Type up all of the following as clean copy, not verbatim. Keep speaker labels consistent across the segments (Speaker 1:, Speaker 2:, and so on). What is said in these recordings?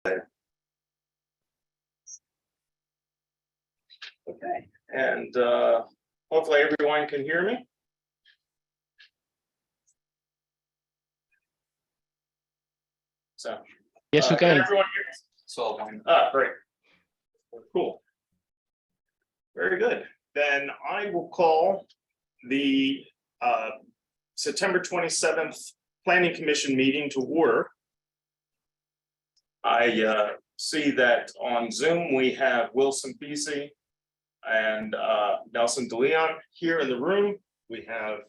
Speaker 1: Okay, and hopefully everyone can hear me. So.
Speaker 2: Yes, we can.
Speaker 1: Everyone hear me?
Speaker 3: So,
Speaker 1: Great. Cool. Very good. Then I will call the September 27th Planning Commission meeting to order. I see that on Zoom, we have Wilson Beasy and Nelson DeLeon here in the room. We have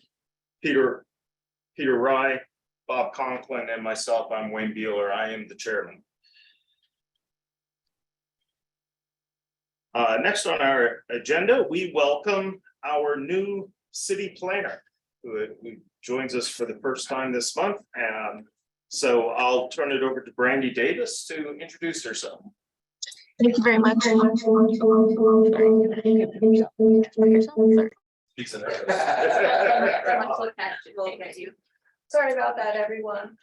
Speaker 1: Peter Rye, Bob Conklin, and myself. I'm Wayne Beeler. I am the chairman. Next on our agenda, we welcome our new city planner who joins us for the first time this month. And so I'll turn it over to Brandy Davis to introduce herself.
Speaker 4: Thank you very much. Sorry about that, everyone.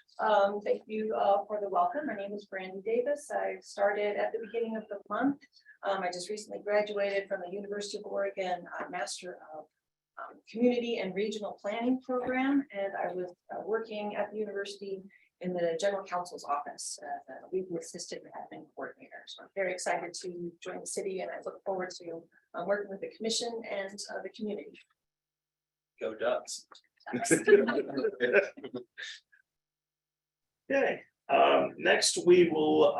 Speaker 4: Thank you for the welcome. My name is Brandy Davis. I started at the beginning of the month. I just recently graduated from the University of Oregon Master of Community and Regional Planning program, and I was working at the university in the general counsel's office, legal assistant and admin coordinator. So I'm very excited to join the city, and I look forward to working with the commission and the community.
Speaker 1: Go Ducks. Okay, next we will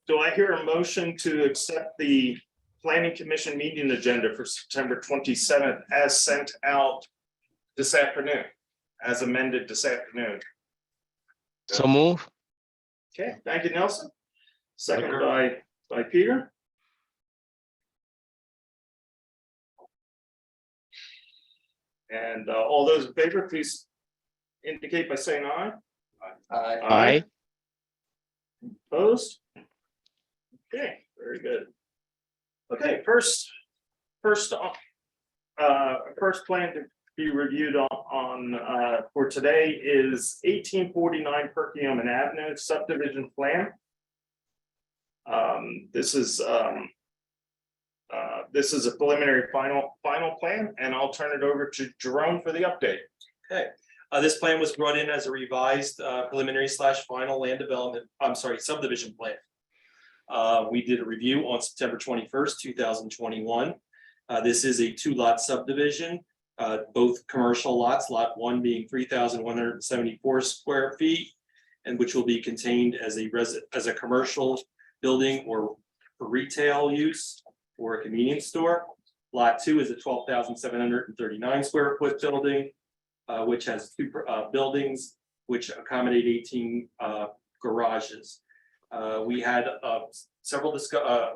Speaker 1: do I hear a motion to accept the Planning Commission meeting agenda for September 27th as sent out this afternoon, as amended this afternoon?
Speaker 2: So move.
Speaker 1: Okay, thank you, Nelson. Second by Peter. And all those in favor, please indicate by saying aye.
Speaker 2: Aye.
Speaker 1: Opposed? Okay, very good. Okay, first plan to be reviewed on for today is 1849 Perkiomen Avenue subdivision plan. This is a preliminary final plan, and I'll turn it over to Jerome for the update.
Speaker 3: okay. This plan was brought in as a revised preliminary / final land development, subdivision plan. We did a review on September 21st, 2021. This is a 2-lot subdivision, both commercial lots, lot 1 being 3,174 square feet, and which will be contained as a commercial building or for retail use or a convenience store. Lot 2 is a 12,739 square foot building, which has 2 buildings which accommodate 18 garages. We had several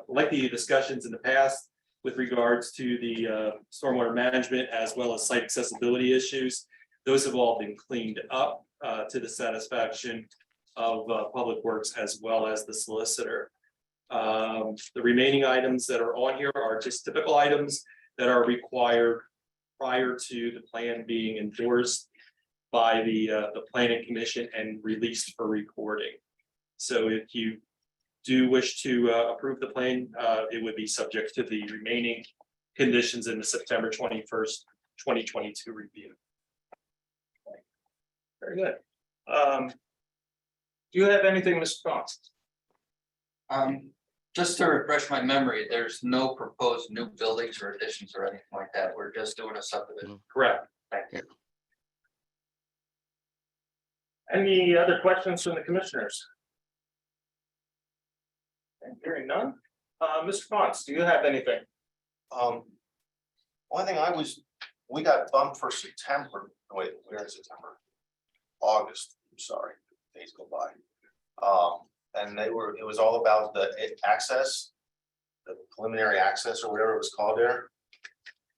Speaker 3: lengthy discussions in the past with regards to the stormwater management as well as site accessibility issues. Those have all been cleaned up to the satisfaction of Public Works as well as the solicitor. The remaining items that are on here are just typical items that are required prior to the plan being endorsed by the Planning Commission and released for recording. So if you do wish to approve the plan, it would be subject to the remaining conditions in the September 21st, 2022 review.
Speaker 1: Very good. Do you have anything, Mr. Fox?
Speaker 5: Just to refresh my memory, there's no proposed new buildings or additions or anything like that. We're just doing a subdivision.
Speaker 1: Correct. Thank you. Any other questions from the commissioners? And hearing none. Mr. Fox, do you have anything?
Speaker 6: One thing we got bumped for September. Wait, we're in September. August, I'm sorry, days go by. And it was all about the access, the preliminary access or whatever it was called there.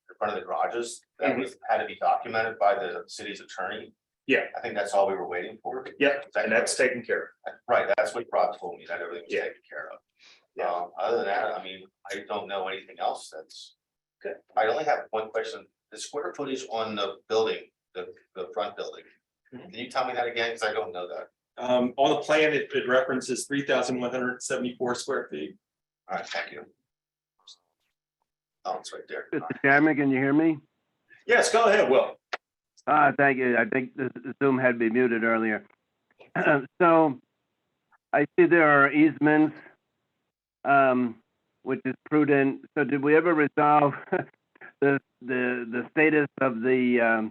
Speaker 6: In front of the garages, that had to be documented by the city's attorney.
Speaker 1: Yeah.
Speaker 6: I think that's all we were waiting for.
Speaker 1: Yep, and that's taken care of.
Speaker 6: Right, that's what Rob told me, that everything was
Speaker 1: Yeah.
Speaker 6: taken care of.
Speaker 1: Yeah.
Speaker 6: Other than that, I mean, I don't know anything else that's.
Speaker 1: Good.
Speaker 6: I only have one question, the square footage on the building, the front building, Can you tell me that again? Because I don't know that.
Speaker 3: On the plan, it references 3,174 square feet.
Speaker 6: All right, thank you. Oh, it's right there.
Speaker 7: Mr. Chairman, can you hear me?
Speaker 1: Yes, go ahead, Will.
Speaker 7: Thank you. I think the Zoom had me muted earlier. So I see there are easements, which is prudent. So did we ever resolve the status of the,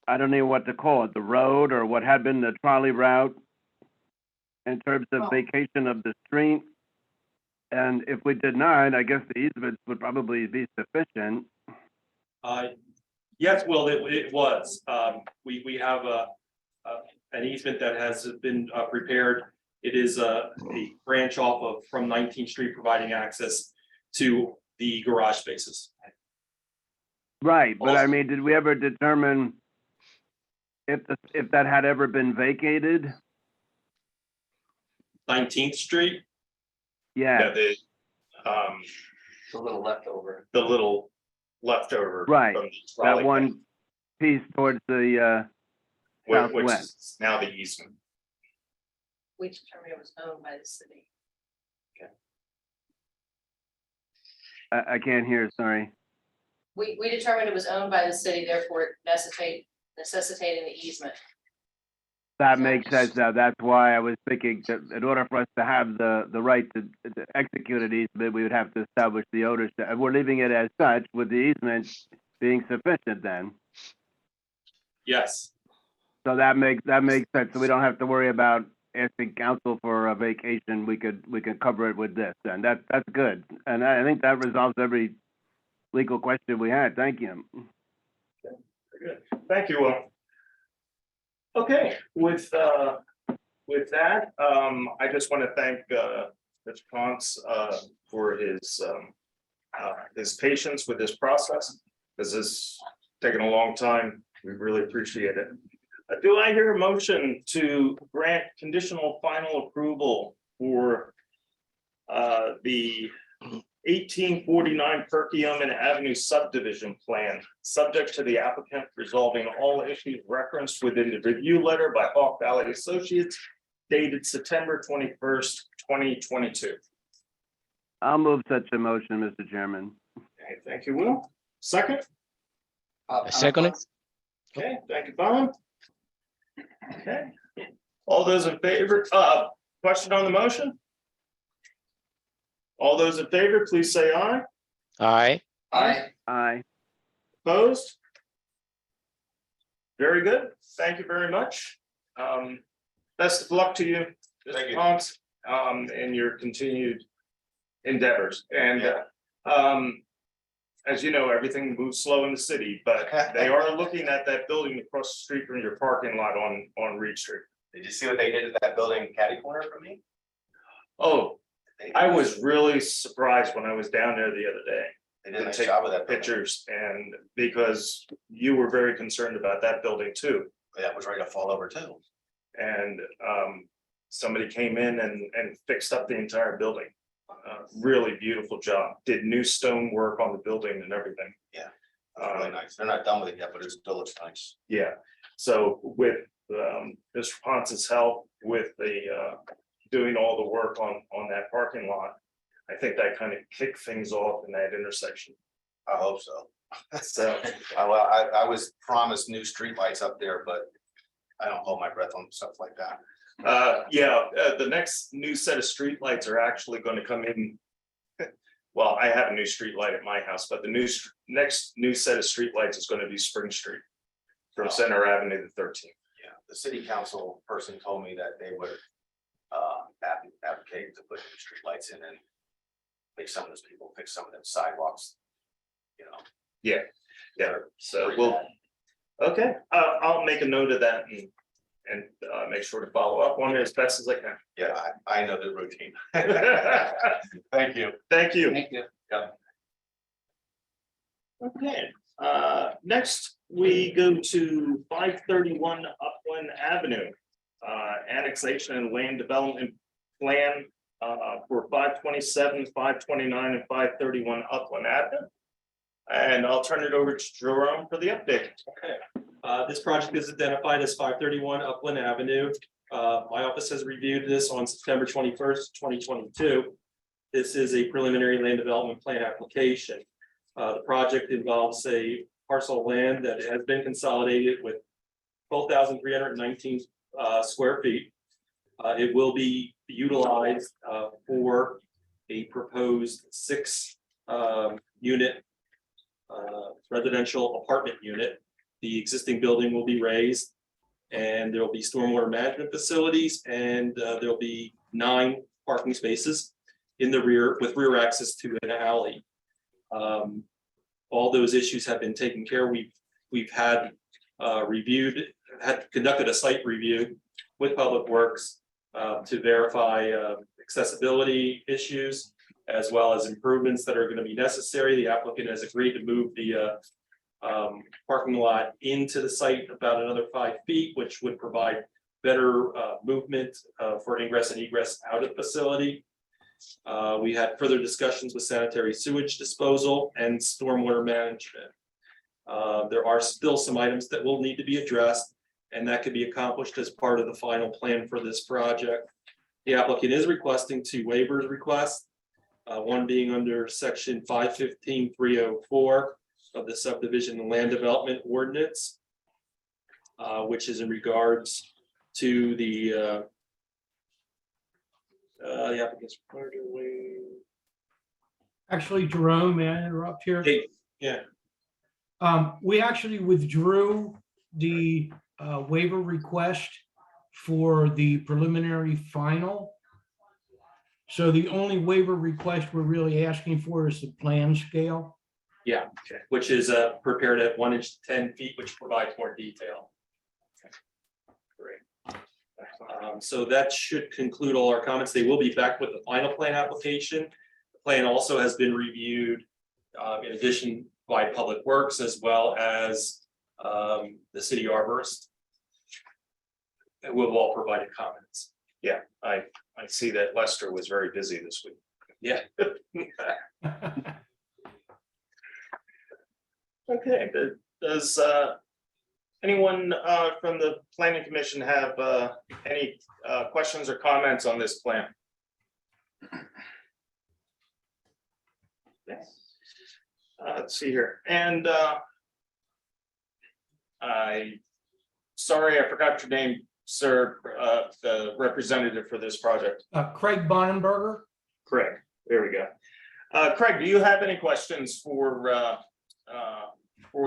Speaker 7: I don't know what to call it, the road or what had been the trolley route in terms of vacation of the street? And if we did not, I guess the easements would probably be sufficient.
Speaker 3: Yes, Will, it was. We have an easement that has been prepared. It is a branch off of from 19th Street, providing access to the garage spaces.
Speaker 7: Right, but I mean, did we ever determine if that had ever been vacated?
Speaker 3: 19th Street,
Speaker 7: Yeah,
Speaker 1: The
Speaker 5: It's a little leftover.
Speaker 1: the little leftover.
Speaker 7: Right,
Speaker 1: from the trolley
Speaker 7: that one piece towards the,
Speaker 1: Which
Speaker 7: southwest.
Speaker 1: is now the easement.
Speaker 4: We determined it was owned by the city.
Speaker 7: I can't hear, sorry.
Speaker 8: We determined it was owned by the city, therefore it necessitating the easement.
Speaker 7: That makes sense now. That's why I was thinking that in order for us to have the right to execute an easement, we would have to establish the ownership. And we're leaving it as such with the easement being sufficient then.
Speaker 3: yes.
Speaker 7: So that makes sense. So we don't have to worry about asking council for a vacation. We could cover it with this, and that's good. And I think that resolves every legal question we had. Thank you.
Speaker 1: Very good. Thank you, Will. Okay, with that, I just want to thank Mr. Ponce for his patience with this process. This has taken a long time. We really appreciate it. Do I hear a motion to grant conditional final approval for the 1849 Perkiomen Avenue subdivision plan, subject to the applicant resolving all issues referenced within the review letter by Hawk Valley Associates dated September 21st, 2022?
Speaker 7: I'll move such a motion, Mr. Chairman.
Speaker 1: Okay, thank you, Will. Second?
Speaker 2: Second it?
Speaker 1: Okay, thank you, Bob. Okay, all those in favor, question on the motion? All those in favor, please say aye.
Speaker 2: Aye.
Speaker 7: Aye.
Speaker 1: Opposed? Very good. Thank you very much. Best of luck to you,
Speaker 6: Thank
Speaker 1: Mr.
Speaker 6: you.
Speaker 1: Ponce, in your continued endeavors. And as you know, everything moves slow in the city, but they are looking at that building across the street from your parking lot on Reed Street.
Speaker 6: Did you see what they did to that building catty corner for me?
Speaker 1: Oh, I was really surprised when I was down there the other day.
Speaker 6: They did a nice
Speaker 1: Take
Speaker 6: job with that building.
Speaker 1: pictures, and because you were very concerned about that building too.
Speaker 6: That was ready to fall over too.
Speaker 1: And somebody came in and fixed up the entire building. Really beautiful job, did new stone work on the building and everything.
Speaker 6: Yeah. It's really nice. They're not done with it yet, but it still looks nice.
Speaker 1: Yeah, so with Mr. Ponce's help with the doing all the work on that parking lot, I think that kind of kicked things off in that intersection.
Speaker 6: I hope so.
Speaker 1: So
Speaker 6: I was promised new streetlights up there, but I don't hold my breath on stuff like that.
Speaker 1: the next new set of streetlights are actually going to come in. Well, I have a new street light at my house, but the next new set of streetlights is going to be Spring Street from Center Avenue to 13th.
Speaker 6: Yeah, the city council person told me that they would advocate to put new streetlights in and make some of those people fix some of them sidewalks. You know.
Speaker 1: Yeah, so
Speaker 6: pretty
Speaker 1: we'll,
Speaker 6: bad.
Speaker 1: okay, I'll make a note of that and make sure to follow up on it as best as I can.
Speaker 6: Yeah, I know the routine. Thank you.
Speaker 1: Thank you.
Speaker 5: Thank you.
Speaker 1: Okay, next we go to 531 Upland Avenue. Annexation and land development plan for 527, 529, and 531 Upland Avenue. And I'll turn it over to Jerome for the update.
Speaker 3: Okay. This project is identified as 531 Upland Avenue. My office has reviewed this on September 21st, 2022. This is a preliminary land development plan application. The project involves a parcel of land that has been consolidated with 12,319 square feet. It will be utilized for a proposed 6 unit residential apartment unit. The existing building will be raised, and there will be stormwater management facilities, and there will be 9 parking spaces in the rear with rear access to an alley. All those issues have been taken care of. We've had conducted a site review with Public Works to verify accessibility issues as well as improvements that are going to be necessary. The applicant has agreed to move the parking lot into the site about another 5 feet, which would provide better movement for ingress and egress out of the facility. We had further discussions with sanitary sewage disposal and stormwater management. There are still some items that will need to be addressed, and that could be accomplished as part of the final plan for this project. The applicant is requesting 2 waivers requests, one being under section 515.304 of the subdivision and land development ordinance, which is in regards to the applicant's.
Speaker 9: Actually, Jerome, may I interrupt here?
Speaker 3: Hey, yeah,
Speaker 9: We actually withdrew the waiver request for the preliminary final. So the only waiver request we're really asking for is the plan scale.
Speaker 3: yeah, which is prepared at 1 inch to 10 feet, which provides more detail. Great. So that should conclude all our comments. They will be back with the final plan application. The plan also has been reviewed in addition by Public Works as well as the city arborist. And we'll all provided comments.
Speaker 1: Yeah, I see that Lester was very busy this week.
Speaker 3: Yeah.
Speaker 1: Okay, does anyone from the planning commission have any questions or comments on this plan? Okay. Let's see here, and sorry, I forgot your name, sir, the representative for this project.
Speaker 9: Craig Bonenberger.
Speaker 1: Craig, there we go. Craig, do you have any questions for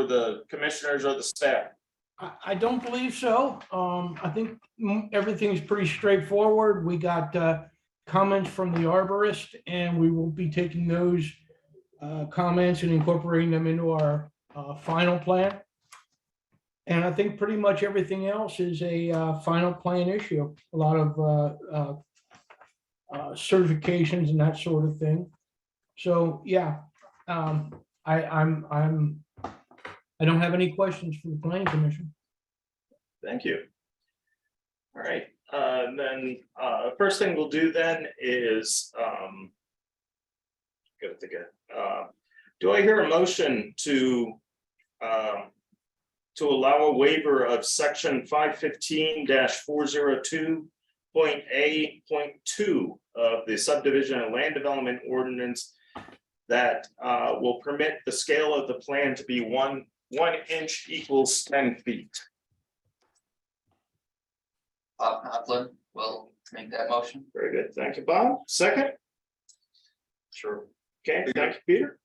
Speaker 1: the commissioners or the staff?
Speaker 9: I don't believe so. I think everything's pretty straightforward. We got comments from the arborist, and we will be taking those comments and incorporating them into our final plan. And I think pretty much everything else is a final plan issue. A lot of certifications and that sort of thing. So yeah, I don't have any questions for the planning commission.
Speaker 1: Thank you. All right, then first thing we'll do then is do I hear a motion to allow a waiver of section 515-402.A.2 of the subdivision and land development ordinance that will permit the scale of the plan to be 1 inch equals 10 feet.
Speaker 5: Bob Upland will make that motion.
Speaker 1: Very good. Thank you, Bob. Second?
Speaker 3: Sure.
Speaker 1: Okay, thank you, Peter.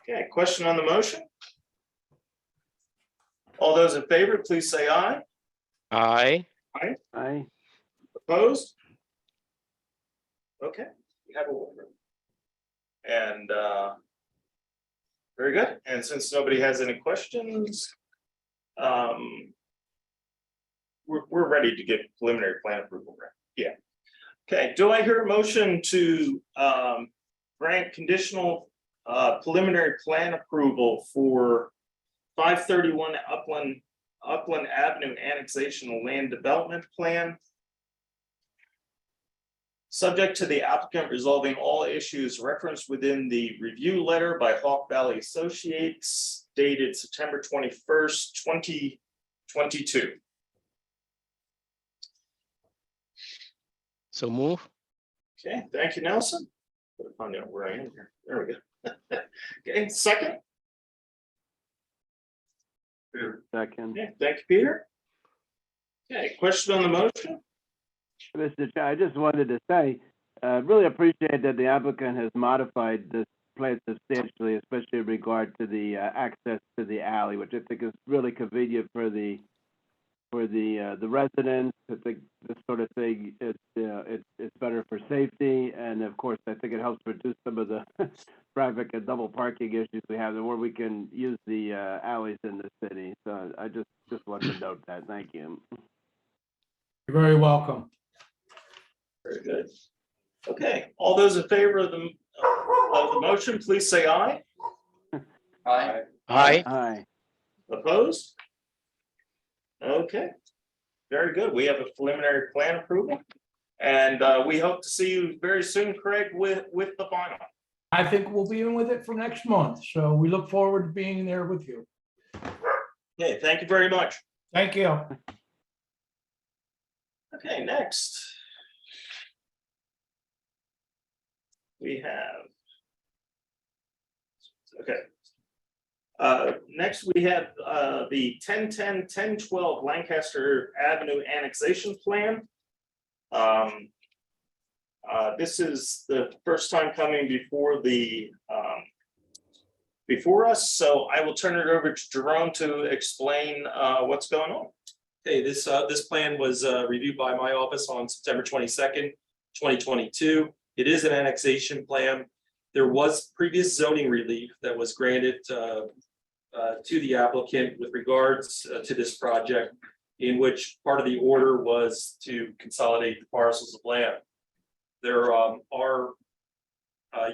Speaker 1: Okay, question on the motion? All those in favor, please say aye.
Speaker 2: Aye.
Speaker 7: Aye.
Speaker 1: Opposed? Okay, we have a waiver. And very good. And since nobody has any questions, we're ready to get preliminary plan approval, right? Yeah. Okay, do I hear a motion to grant conditional preliminary plan approval for 531 Upland Avenue annexation land development plan? Subject to the applicant resolving all issues referenced within the review letter by Hawk Valley Associates dated September 21st, 2022.
Speaker 2: So move.
Speaker 1: Okay, thank you, Nelson. Gotta find out where I am here. There we go. Okay, second.
Speaker 7: Second.
Speaker 1: Okay, thank you, Peter. Okay, question on the motion?
Speaker 7: Mr. Chair, I just wanted to say, really appreciate that the applicant has modified this plan substantially, especially in regard to the access to the alley, which I think is really convenient for the residents. I think this sort of thing is it's better for safety, and of course, I think it helps reduce some of the traffic and double parking issues we have, where we can use the alleys in the city. So I just wanted to note that. Thank you.
Speaker 9: You're very welcome.
Speaker 1: Very good. Okay, all those in favor of the motion, please say aye.
Speaker 5: Aye.
Speaker 2: Aye.
Speaker 7: Aye.
Speaker 1: Opposed? Okay, very good. We have a preliminary plan approval. And we hope to see you very soon, Craig, with the final.
Speaker 9: I think we'll be in with it for next month, so we look forward to being there with you.
Speaker 1: Okay, thank you very much.
Speaker 9: Thank you.
Speaker 1: Okay, next. We have. Okay. Next, we have the 1012 Lancaster Avenue annexation plan. This is the first time coming before the before us, so I will turn it over to Jerome to explain what's going on.
Speaker 3: Okay, this plan was reviewed by my office on September 22nd, 2022. It is an annexation plan. There was previous zoning relief that was granted to the applicant with regards to this project, in which part of the order was to consolidate the parcels of land. There are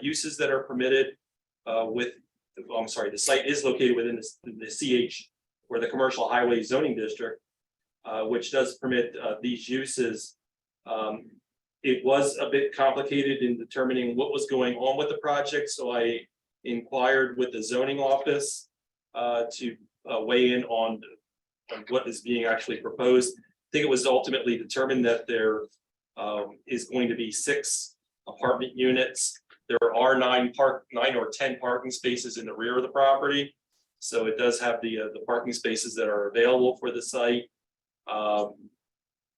Speaker 3: uses that are permitted the site is located within the CH, or the Commercial Highway Zoning District, which does permit these uses. It was a bit complicated in determining what was going on with the project, so I inquired with the zoning office to weigh in on what is being actually proposed. I think it was ultimately determined that there is going to be 6 apartment units. There are 9 or 10 parking spaces in the rear of the property, so it does have the parking spaces that are available for the site.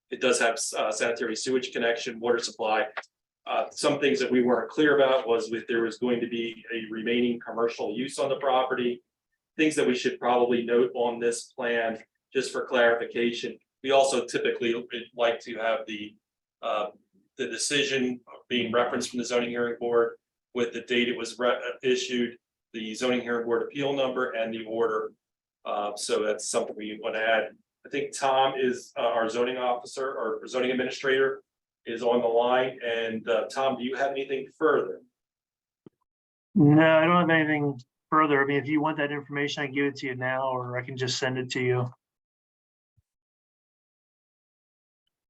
Speaker 3: It does have sanitary sewage connection, water supply. Some things that we weren't clear about was if there was going to be a remaining commercial use on the property. Things that we should probably note on this plan, just for clarification. We also typically like to have the decision being referenced from the zoning hearing board with the date it was issued, the zoning hearing board appeal number, and the order. So that's something we want to add. I think Tom is our zoning officer or zoning administrator is on the line. And Tom, do you have anything further?
Speaker 10: No, I don't have anything further. I mean, if you want that information, I can give it to you now, or I can just send it to you.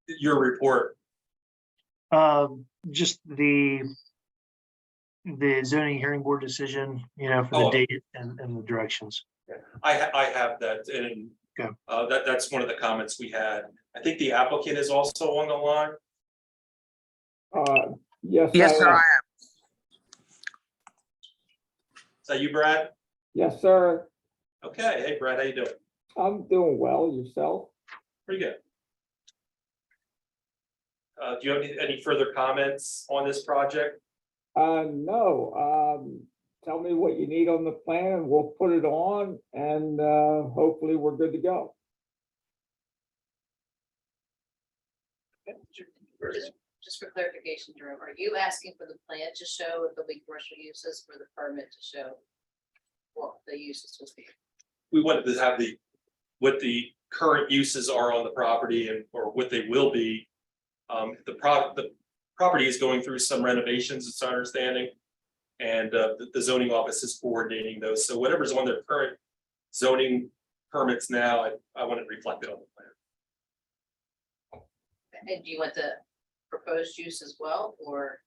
Speaker 3: Your report.
Speaker 10: Just the zoning hearing board decision, for the date and the directions.
Speaker 3: I have that, and
Speaker 10: Okay.
Speaker 3: That's one of the comments we had. I think the applicant is also on the line.
Speaker 11: Yes.
Speaker 12: Yes, sir, I am.
Speaker 3: Is that you, Brad?
Speaker 11: Yes, sir.
Speaker 3: Okay. Hey, Brad, how you doing?
Speaker 11: I'm doing well. Yourself?
Speaker 3: Pretty good. Do you have any further comments on this project?
Speaker 11: No. Tell me what you need on the plan and we'll put it on and hopefully we're good to go.
Speaker 8: Just for clarification, Jerome, are you asking for the plan to show if there'll be commercial uses, for the permit to show what the uses will be?
Speaker 3: We wanted to have what the current uses are on the property or what they will be. The property is going through some renovations, it's our understanding. And the zoning office is coordinating those. So whatever's on their current zoning permits now, I want it reflected on the plan.
Speaker 8: And do you want the proposed use as well, or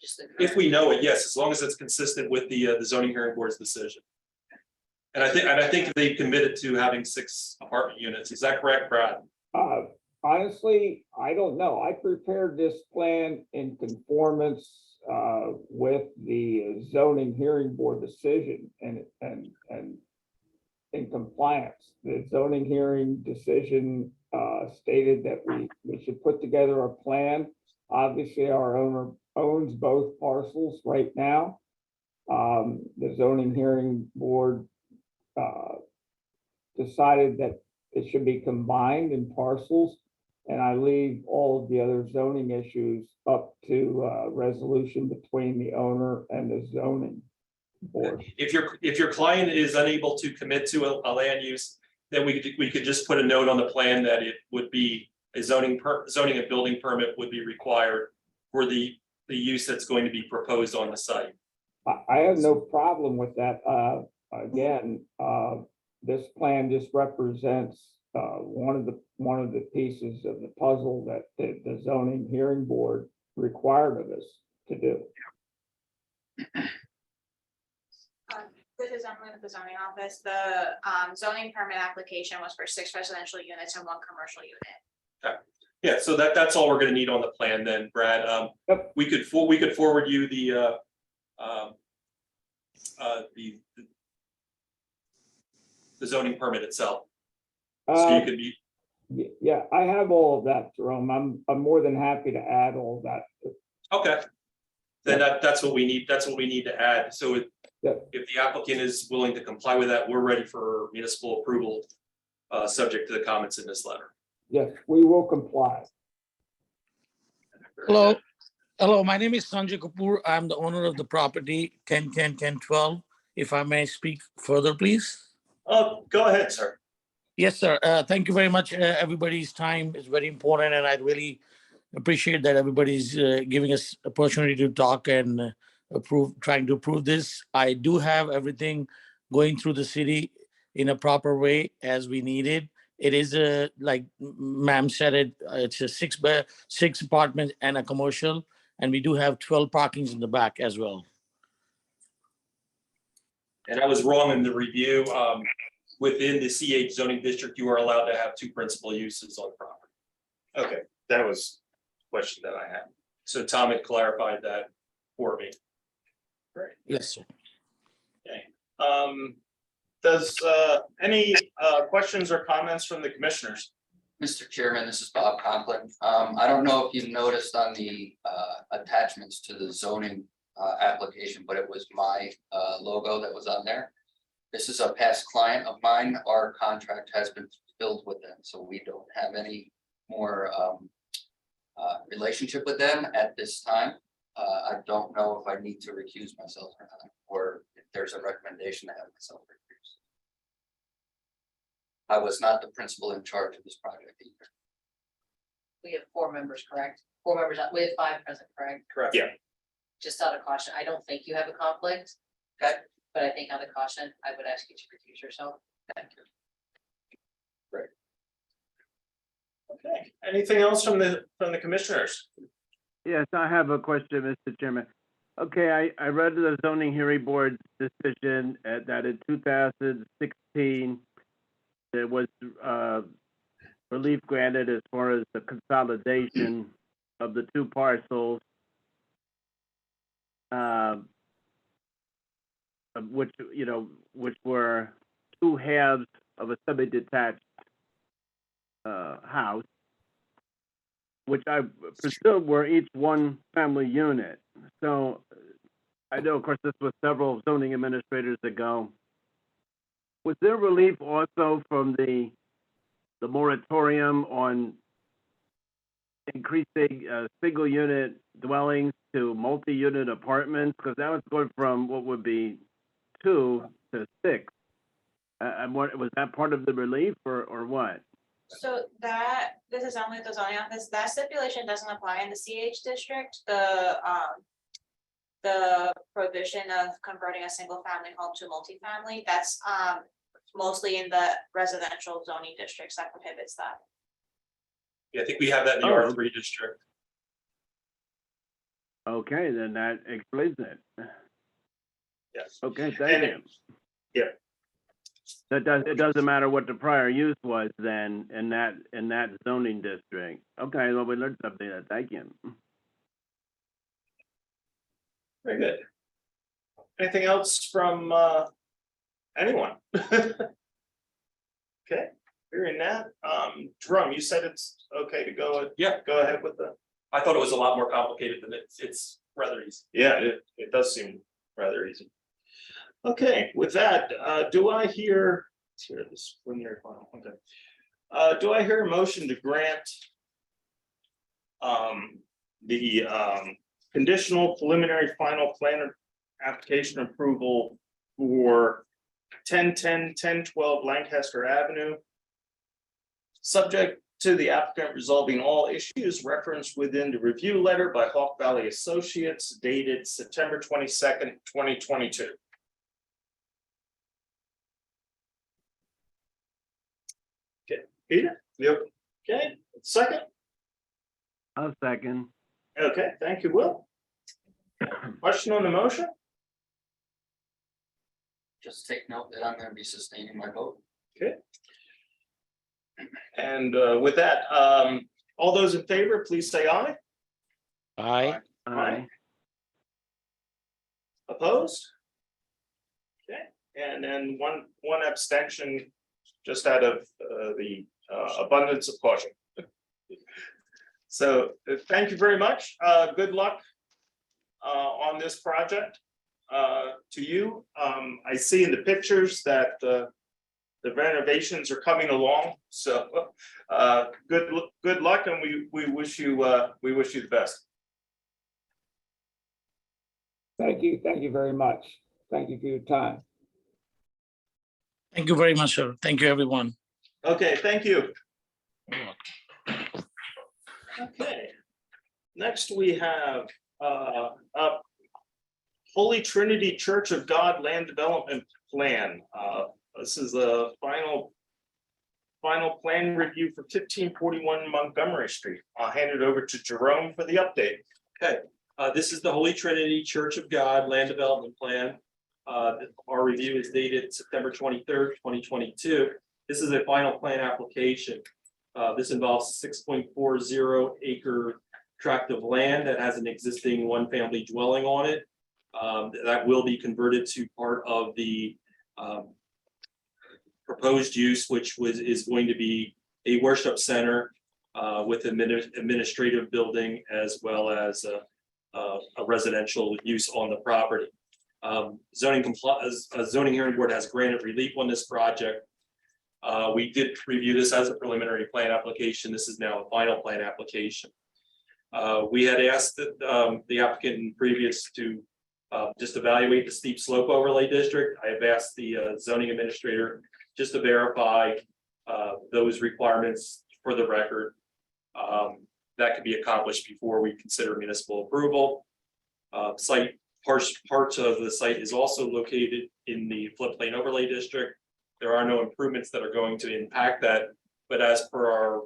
Speaker 8: just the?
Speaker 3: If
Speaker 8: current?
Speaker 3: we know it, yes, as long as it's consistent with the zoning hearing board's decision. And I think they committed to having 6 apartment units. Is that correct, Brad?
Speaker 11: Honestly, I don't know. I prepared this plan in conformance with the zoning hearing board decision and in compliance. The zoning hearing decision stated that we should put together a plan. Obviously, our owner owns both parcels right now. The zoning hearing board decided that it should be combined in parcels. And I leave all of the other zoning issues up to resolution between the owner and the zoning board.
Speaker 3: If your client is unable to commit to a land use, then we could just put a note on the plan that it would be a zoning and building permit would be required for the use that's going to be proposed on the site.
Speaker 11: I have no problem with that. Again, this plan just represents one of the pieces of the puzzle that the zoning hearing board required of us to do.
Speaker 12: This is Emily with the zoning office. The zoning permit application was for 6 residential units and 1 commercial unit.
Speaker 3: Yeah, so that's all we're gonna need on the plan then, Brad.
Speaker 11: Yep.
Speaker 3: We could forward you the zoning permit itself. So you could be,
Speaker 11: Yeah, I have all of that, Jerome. I'm more than happy to add all of that.
Speaker 3: okay. Then that's what we need. That's what we need to add. So
Speaker 11: Yep.
Speaker 3: if the applicant is willing to comply with that, we're ready for municipal approval, subject to the comments in this letter.
Speaker 11: Yes, we will comply.
Speaker 13: Hello, hello, my name is Sanjay Kapoor. I'm the owner of the property 1012. If I may speak further, please.
Speaker 1: Oh, go ahead, sir.
Speaker 13: Yes, sir. Thank you very much. Everybody's time is very important, and I really appreciate that everybody's giving us opportunity to talk and trying to approve this. I do have everything going through the city in a proper way as we need it. It is like ma'am said it, it's a 6 apartment and a commercial, and we do have 12 parkings in the back as well.
Speaker 3: And I was wrong in the review. Within the CH zoning district, you are allowed to have 2 principal uses on the property.
Speaker 1: Okay, that was a question that I had.
Speaker 3: So Tom had clarified that for me.
Speaker 1: Great.
Speaker 13: Yes, sir.
Speaker 1: Does any questions or comments from the commissioners?
Speaker 5: Mr. Chairman, this is Bob Conklin. I don't know if you noticed on the attachments to the zoning application, but it was my logo that was on there. This is a past client of mine. Our contract has been fulfilled with them, so we don't have any more relationship with them at this time. I don't know if I need to recuse myself or not, or if there's a recommendation to have myself recused. I was not the principal in charge of this project either.
Speaker 8: We have 4 members, correct? 4 members, we have 5 present, correct?
Speaker 3: Correct.
Speaker 1: Yeah.
Speaker 8: Just out of caution, I don't think you have a conflict. Okay. But I think out of caution, I would ask you to recuse yourself. Thank you.
Speaker 1: Okay, anything else from the commissioners?
Speaker 7: Yes, I have a question, Mr. Chairman. Okay, I read the zoning hearing board's decision that in 2016, there was relief granted as far as the consolidation of the 2 parcels, which were 2 halves of a semi-detached house, which I presume were each 1 family unit. So I know, of course, this was several zoning administrators ago. Was there relief also from the moratorium on increasing single unit dwellings to multi-unit apartments? Because that was going from what would be 2 to 6. And was that part of the relief or what?
Speaker 12: So this is only the zoning office, that stipulation doesn't apply in the CH district. The provision of converting a single family home to multifamily, that's mostly in the residential zoning districts that prohibits that.
Speaker 3: Yeah, I think we have that in the
Speaker 7: Oh.
Speaker 3: R3 district.
Speaker 7: Okay, then that explains it.
Speaker 1: Yes.
Speaker 7: Okay, thank
Speaker 1: And
Speaker 7: you.
Speaker 1: yeah.
Speaker 7: It doesn't matter what the prior use was then in that zoning district. Okay, well, we learned something there. Thank you.
Speaker 1: Very good. Anything else from anyone? Okay, hearing that, Jerome, you said it's okay to go.
Speaker 3: Yeah.
Speaker 1: Go ahead with the.
Speaker 3: I thought it was a lot more complicated than it's rather easy.
Speaker 1: Yeah, it does seem rather easy. Okay, with that, do I hear, let's hear this preliminary final, okay. Do I hear a motion to grant the conditional preliminary final plan application approval for 1012 Lancaster Avenue, subject to the applicant resolving all issues referenced within the review letter by Hawk Valley Associates dated September 22nd, 2022. Okay, Peter, you okay? Second?
Speaker 7: I'll second.
Speaker 1: Okay, thank you, Will. Question on the motion?
Speaker 5: Just take note that I'm gonna be sustaining my vote.
Speaker 1: Okay. And with that, all those in favor, please say aye.
Speaker 2: Aye.
Speaker 7: Aye.
Speaker 1: Opposed? Okay, and then one abstention, just out of the abundance of caution. So thank you very much. Good luck on this project to you. I see in the pictures that the renovations are coming along, so good luck, and we wish you the best.
Speaker 11: Thank you very much. Thank you for your time.
Speaker 13: Thank you very much, sir. Thank you, everyone.
Speaker 1: Okay, thank you. Okay, next we have Holy Trinity Church of God Land Development Plan. This is the final plan review for 1541 Montgomery Street. I'll hand it over to Jerome for the update.
Speaker 3: Okay, this is the Holy Trinity Church of God Land Development Plan. Our review is dated September 23rd, 2022. This is a final plan application. This involves 6.40 acre tract of land that has an existing one-family dwelling on it. That will be converted to part of the proposed use, which is going to be a worship center with administrative building as well as a residential use on the property. Zoning hearing board has granted relief on this project. We did review this as a preliminary plan application. This is now a final plan application. We had asked the applicant previous to just evaluate the steep slope overlay district. I have asked the zoning administrator just to verify those requirements for the record. That could be accomplished before we consider municipal approval. Parts of the site is also located in the floodplain overlay district. There are no improvements that are going to impact that, but as per our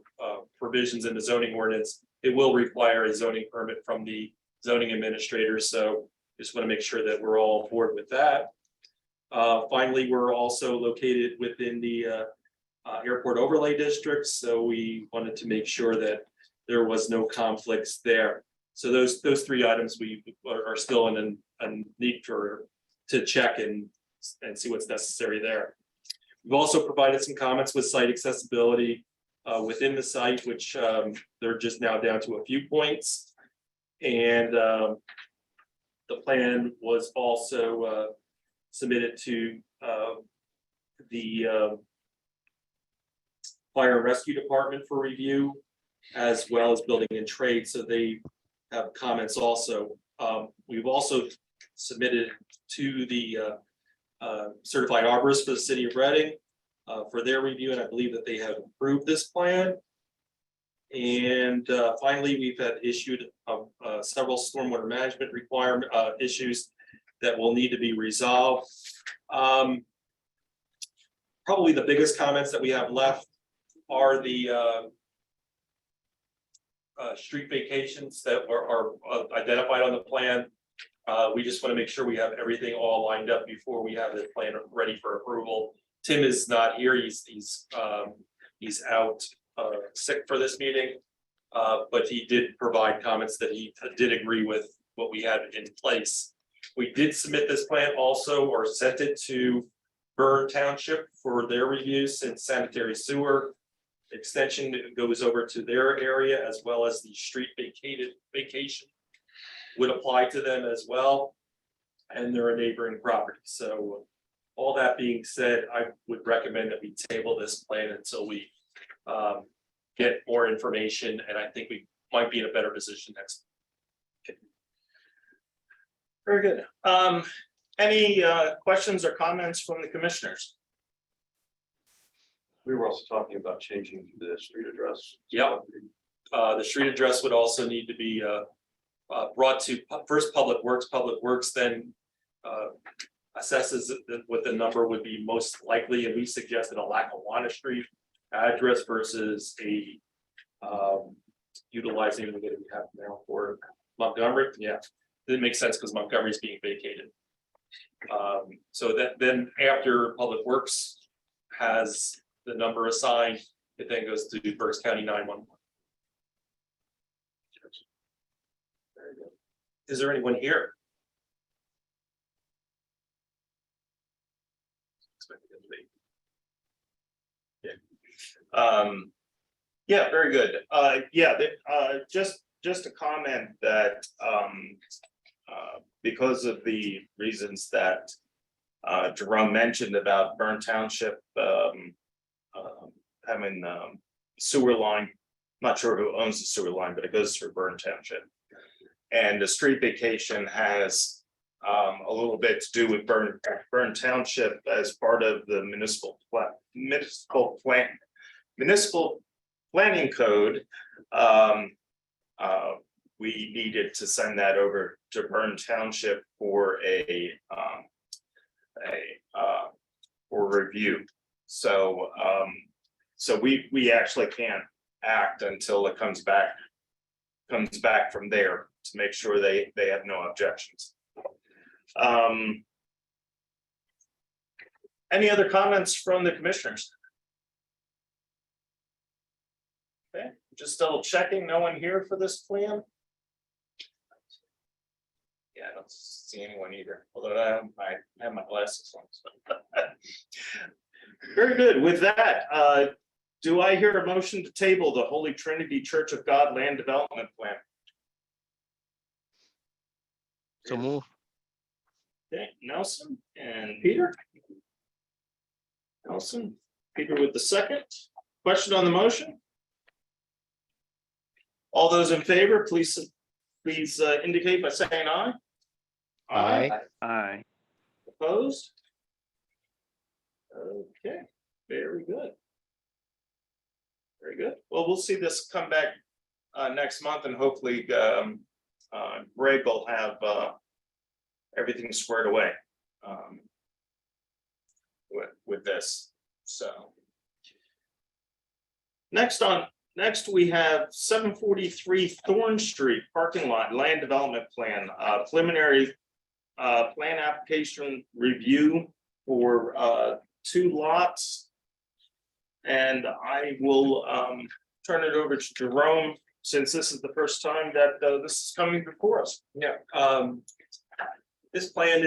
Speaker 3: provisions in the zoning ordinance, it will require a zoning permit from the zoning administrator. So just want to make sure that we're all on board with that. Finally, we're also located within the airport overlay district. So we wanted to make sure that there was no conflicts there. So those three items we are still in a need to check and see what's necessary there. We've also provided some comments with site accessibility within the site, which they're just now down to a few points. And the plan was also submitted to the Fire and Rescue Department for review, as well as Building and Trade. So they have comments also. We've also submitted to the certified arborist for the city of Reading for their review, and I believe that they have approved this plan. And finally, we've had issued several stormwater management requirement issues that will need to be resolved. Probably the biggest comments that we have left are the street vacations that are identified on the plan. We just want to make sure we have everything all lined up before we have the plan ready for approval. Tim is not here. He's out sick for this meeting. But he did provide comments that he did agree with what we had in place. We did submit this plan also, or sent it to Byrne Township for their review, since sanitary sewer extension goes over to their area, as well as the street vacation would apply to them as well. And they're a neighboring property. So all that being said, I would recommend that we table this plan until we get more information, and I think we might be in a better position next. Okay. Very good. Any questions or comments from the commissioners?
Speaker 2: We were also talking about changing the street address.
Speaker 3: Yep. The street address would also need to be brought to first Public Works. Public Works then assesses what the number would be most likely, and we suggested a Lackawanna Street address versus a utilizing what we have now for Montgomery. Yeah, it makes sense because Montgomery is being vacated. So that then after Public Works has the number assigned, it then goes to Berks County 911. Very good. Is there anyone here? Yeah, very good. Just a comment that because of the reasons that Jerome mentioned about Byrne Township having sewer line, not sure who owns the sewer line, but it goes through Byrne Township. And the street vacation has a little bit to do with Byrne Township as part of the municipal planning code. We needed to send that over to Byrne Township for for review. So we actually can't act until it comes back from there to make sure they have no objections. Any other comments from the commissioners? Okay, just double checking, no one here for this plan? Yeah, I don't see anyone either, although I have my glasses on. So. Very good. With that, do I hear a motion to table the Holy Trinity Church of God Land Development Plan?
Speaker 2: So move.
Speaker 1: Okay, Nelson and Peter. Nelson, Peter with the second. Question on the motion? All those in favor, please indicate by saying aye.
Speaker 2: Aye.
Speaker 7: Aye.
Speaker 1: Opposed? Okay, very good. Very good. Well, we'll see this come back next month, and hopefully Greg will have everything squared away with this. So next we have 743 Thorn Street parking lot land development plan, preliminary plan application review for 2 lots. And I will turn it over to Jerome, since this is the first time that this is coming before us.
Speaker 3: Yeah, this plan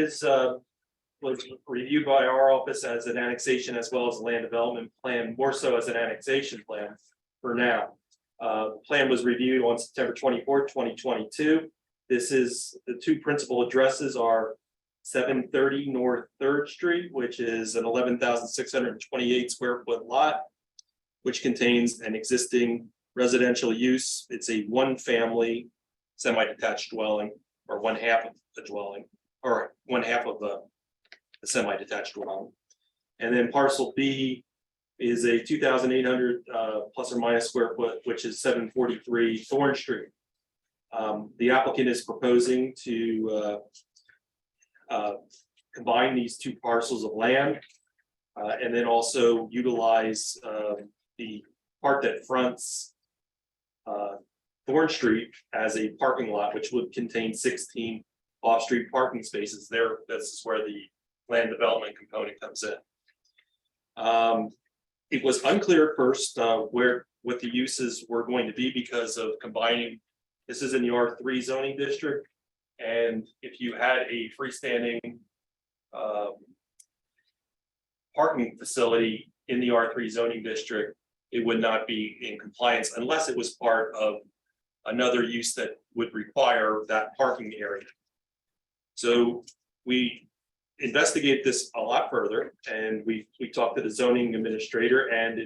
Speaker 3: was reviewed by our office as an annexation as well as a land development plan, more so as an annexation plan for now. The plan was reviewed on September 24th, 2022. This is the 2 principal addresses are 730 North 3rd Street, which is an 11,628 square foot lot, which contains an existing residential use. It's a 1-family semi-detached dwelling, or 1/2 of the dwelling, or 1/2 of the semi-detached dwelling. And then parcel B is a 2,800 plus or minus square foot, which is 743 Thorn Street. The applicant is proposing to combine these 2 parcels of land and then also utilize the part that fronts Thorn Street as a parking lot, which would contain 16 off-street parking spaces there. This is where the land development component comes in. It was unclear at first what the uses were going to be because of combining. This is in the R3 zoning district, and if you had a freestanding parking facility in the R3 zoning district, it would not be in compliance unless it was part of another use that would require that parking area. So we investigate this a lot further, and we talked to the zoning administrator, and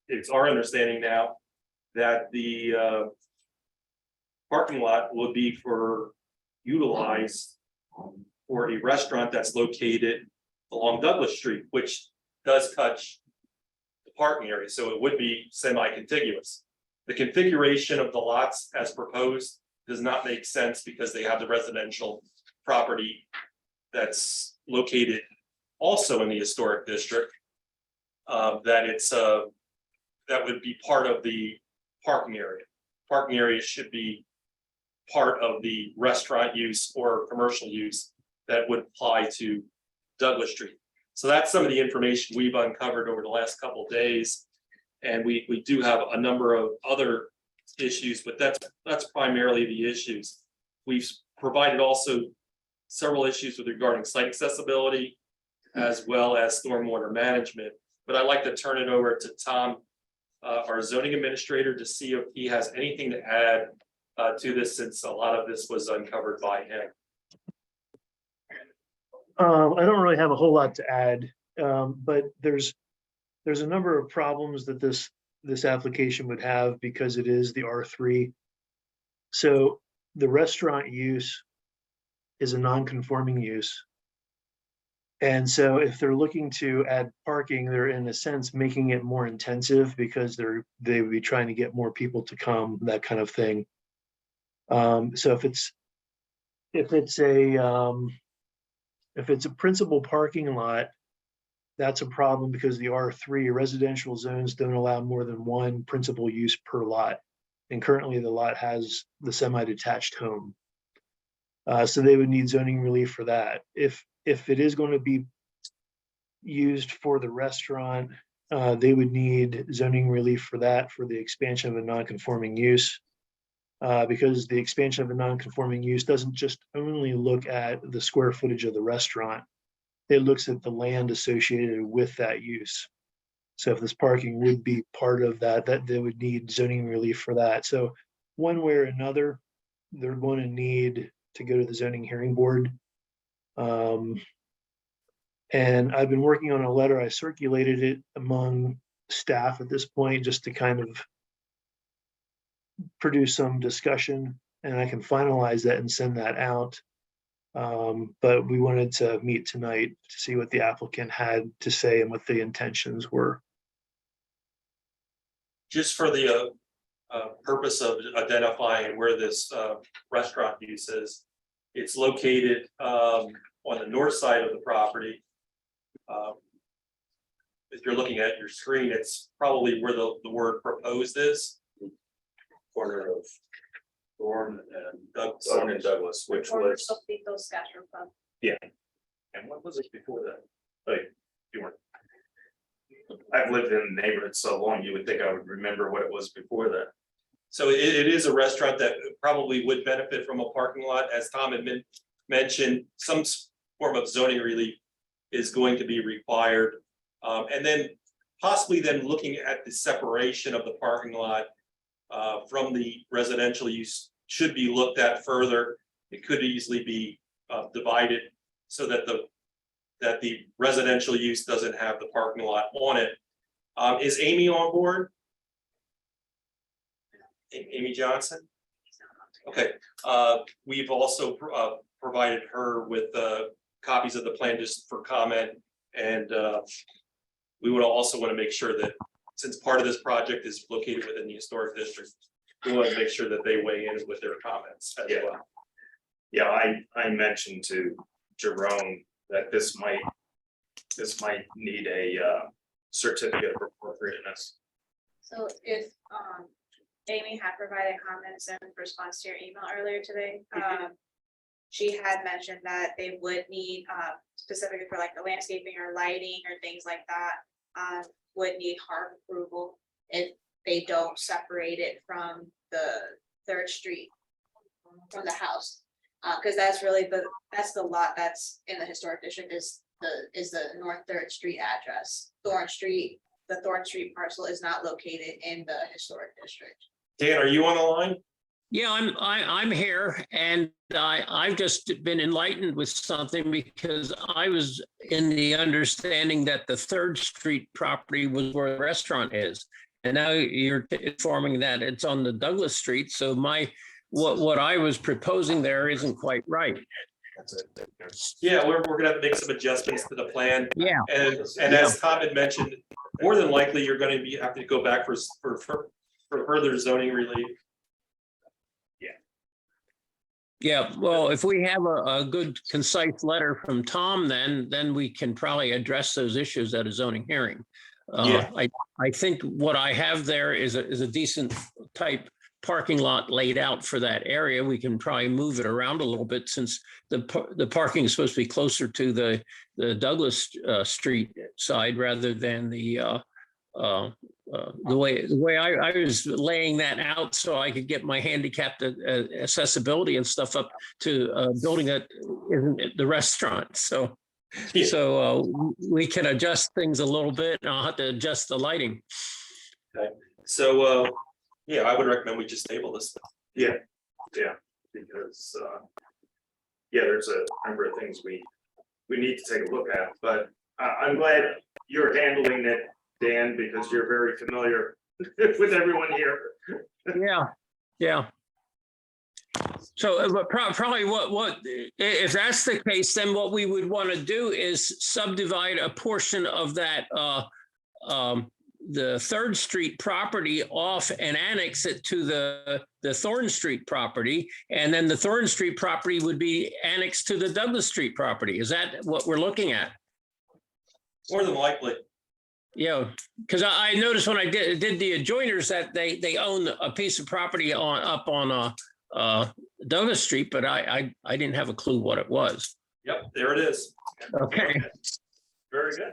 Speaker 3: it's our understanding now that the parking lot will be utilized for a restaurant that's located along Douglas Street, which does touch the parking area, so it would be semi-contiguous. The configuration of the lots as proposed does not make sense because they have the residential property that's located also in the historic district. That would be part of the parking area. Parking area should be part of the restaurant use or commercial use that would apply to Douglas Street. So that's some of the information we've uncovered over the last couple of days. And we do have a number of other issues, but that's primarily the issues. We've provided also several issues regarding site accessibility as well as stormwater management. But I'd like to turn it over to Tom, our zoning administrator, to see if he has anything to add to this, since a lot of this was uncovered by him.
Speaker 10: I don't really have a whole lot to add, but there's a number of problems that this application would have because it is the R3. So the restaurant use is a non-conforming use. And so if they're looking to add parking, they're in a sense making it more intensive because they would be trying to get more people to come, that kind of thing. So if it's a principal parking lot, that's a problem because the R3 residential zones don't allow more than one principal use per lot. And currently the lot has the semi-detached home. So they would need zoning relief for that. If it is going to be used for the restaurant, they would need zoning relief for that, for the expansion of a non-conforming use. Because the expansion of a non-conforming use doesn't just only look at the square footage of the restaurant. It looks at the land associated with that use. So if this parking would be part of that they would need zoning relief for that. So one way or another, they're going to need to go to the zoning hearing board. And I've been working on a letter. I circulated it among staff at this point just to kind of produce some discussion, and I can finalize that and send that out. But we wanted to meet tonight to see what the applicant had to say and what the intentions were.
Speaker 3: Just for the purpose of identifying where this restaurant use is, it's located on the north side of the property. If you're looking at your screen, it's probably where the word proposed is.
Speaker 2: Corner of Thorn and
Speaker 3: Douglas,
Speaker 2: which
Speaker 4: Or
Speaker 2: was,
Speaker 4: Sofrito Scatter Club.
Speaker 1: And what was it before that? Like, you weren't. I've lived in the neighborhood so long, you would think I would remember what it was before that.
Speaker 3: So it is a restaurant that probably would benefit from a parking lot. As Tom had mentioned, some form of zoning relief is going to be required. And then possibly then looking at the separation of the parking lot from the residential use should be looked at further. It could easily be divided so that the residential use doesn't have the parking lot on it. Is Amy on board? Amy Johnson? Okay, we've also provided her with copies of the plan just for comment, and we would also want to make sure that since part of this project is located within the historic district, we want to make sure that they weigh in with their comments as well.
Speaker 1: Yeah, I mentioned to Jerome that this might need a certificate of appropriateness.
Speaker 8: So if,
Speaker 12: Amy had provided comments in response to your email earlier today. She had mentioned that they would need, specifically for like the landscaping or lighting or things like that, would need HARB approval if they don't separate it from the Third Street from the house. Because that's really that's the lot that's in the historic district is the North Third Street address. Thorn Street, the Thorn Street parcel is not located in the historic district.
Speaker 3: Dan, are you on the line?
Speaker 14: Yeah, I'm here, and I've just been enlightened with something because I was in the understanding that the Third Street property was where the restaurant is. And now you're informing that it's on the Douglas Street, so what I was proposing there isn't quite right.
Speaker 3: Yeah, we're gonna have to make some adjustments to the plan.
Speaker 14: Yeah.
Speaker 3: And as Tom had mentioned, more than likely, you're gonna have to go back for further zoning relief.
Speaker 14: Yeah, well, if we have a good concise letter from Tom, then we can probably address those issues at a zoning hearing.
Speaker 3: Yeah.
Speaker 14: I think what I have there is a decent type parking lot laid out for that area. We can probably move it around a little bit since the parking is supposed to be closer to the Douglas Street side rather than the way I was laying that out so I could get my handicapped accessibility and stuff up to a building that isn't the restaurant. So we can adjust things a little bit, and I'll have to adjust the lighting.
Speaker 3: Okay. So yeah, I would recommend we just table this.
Speaker 1: Yeah, because there's a number of things we need to take a look at, but I'm glad you're handling it, Dan, because you're very familiar with everyone here.
Speaker 14: Yeah. So but probably what if that's the case, then what we would want to do is subdivide a portion of that the Third Street property off and annex it to the Thorn Street property, and then the Thorn Street property would be annexed to the Douglas Street property. Is that what we're looking at?
Speaker 3: More than likely.
Speaker 14: Yeah, because I noticed when I did the adjoiners that they own a piece of property up on Douglas Street, but I didn't have a clue what it was.
Speaker 3: Yep, there it is.
Speaker 14: Okay.
Speaker 1: Very good.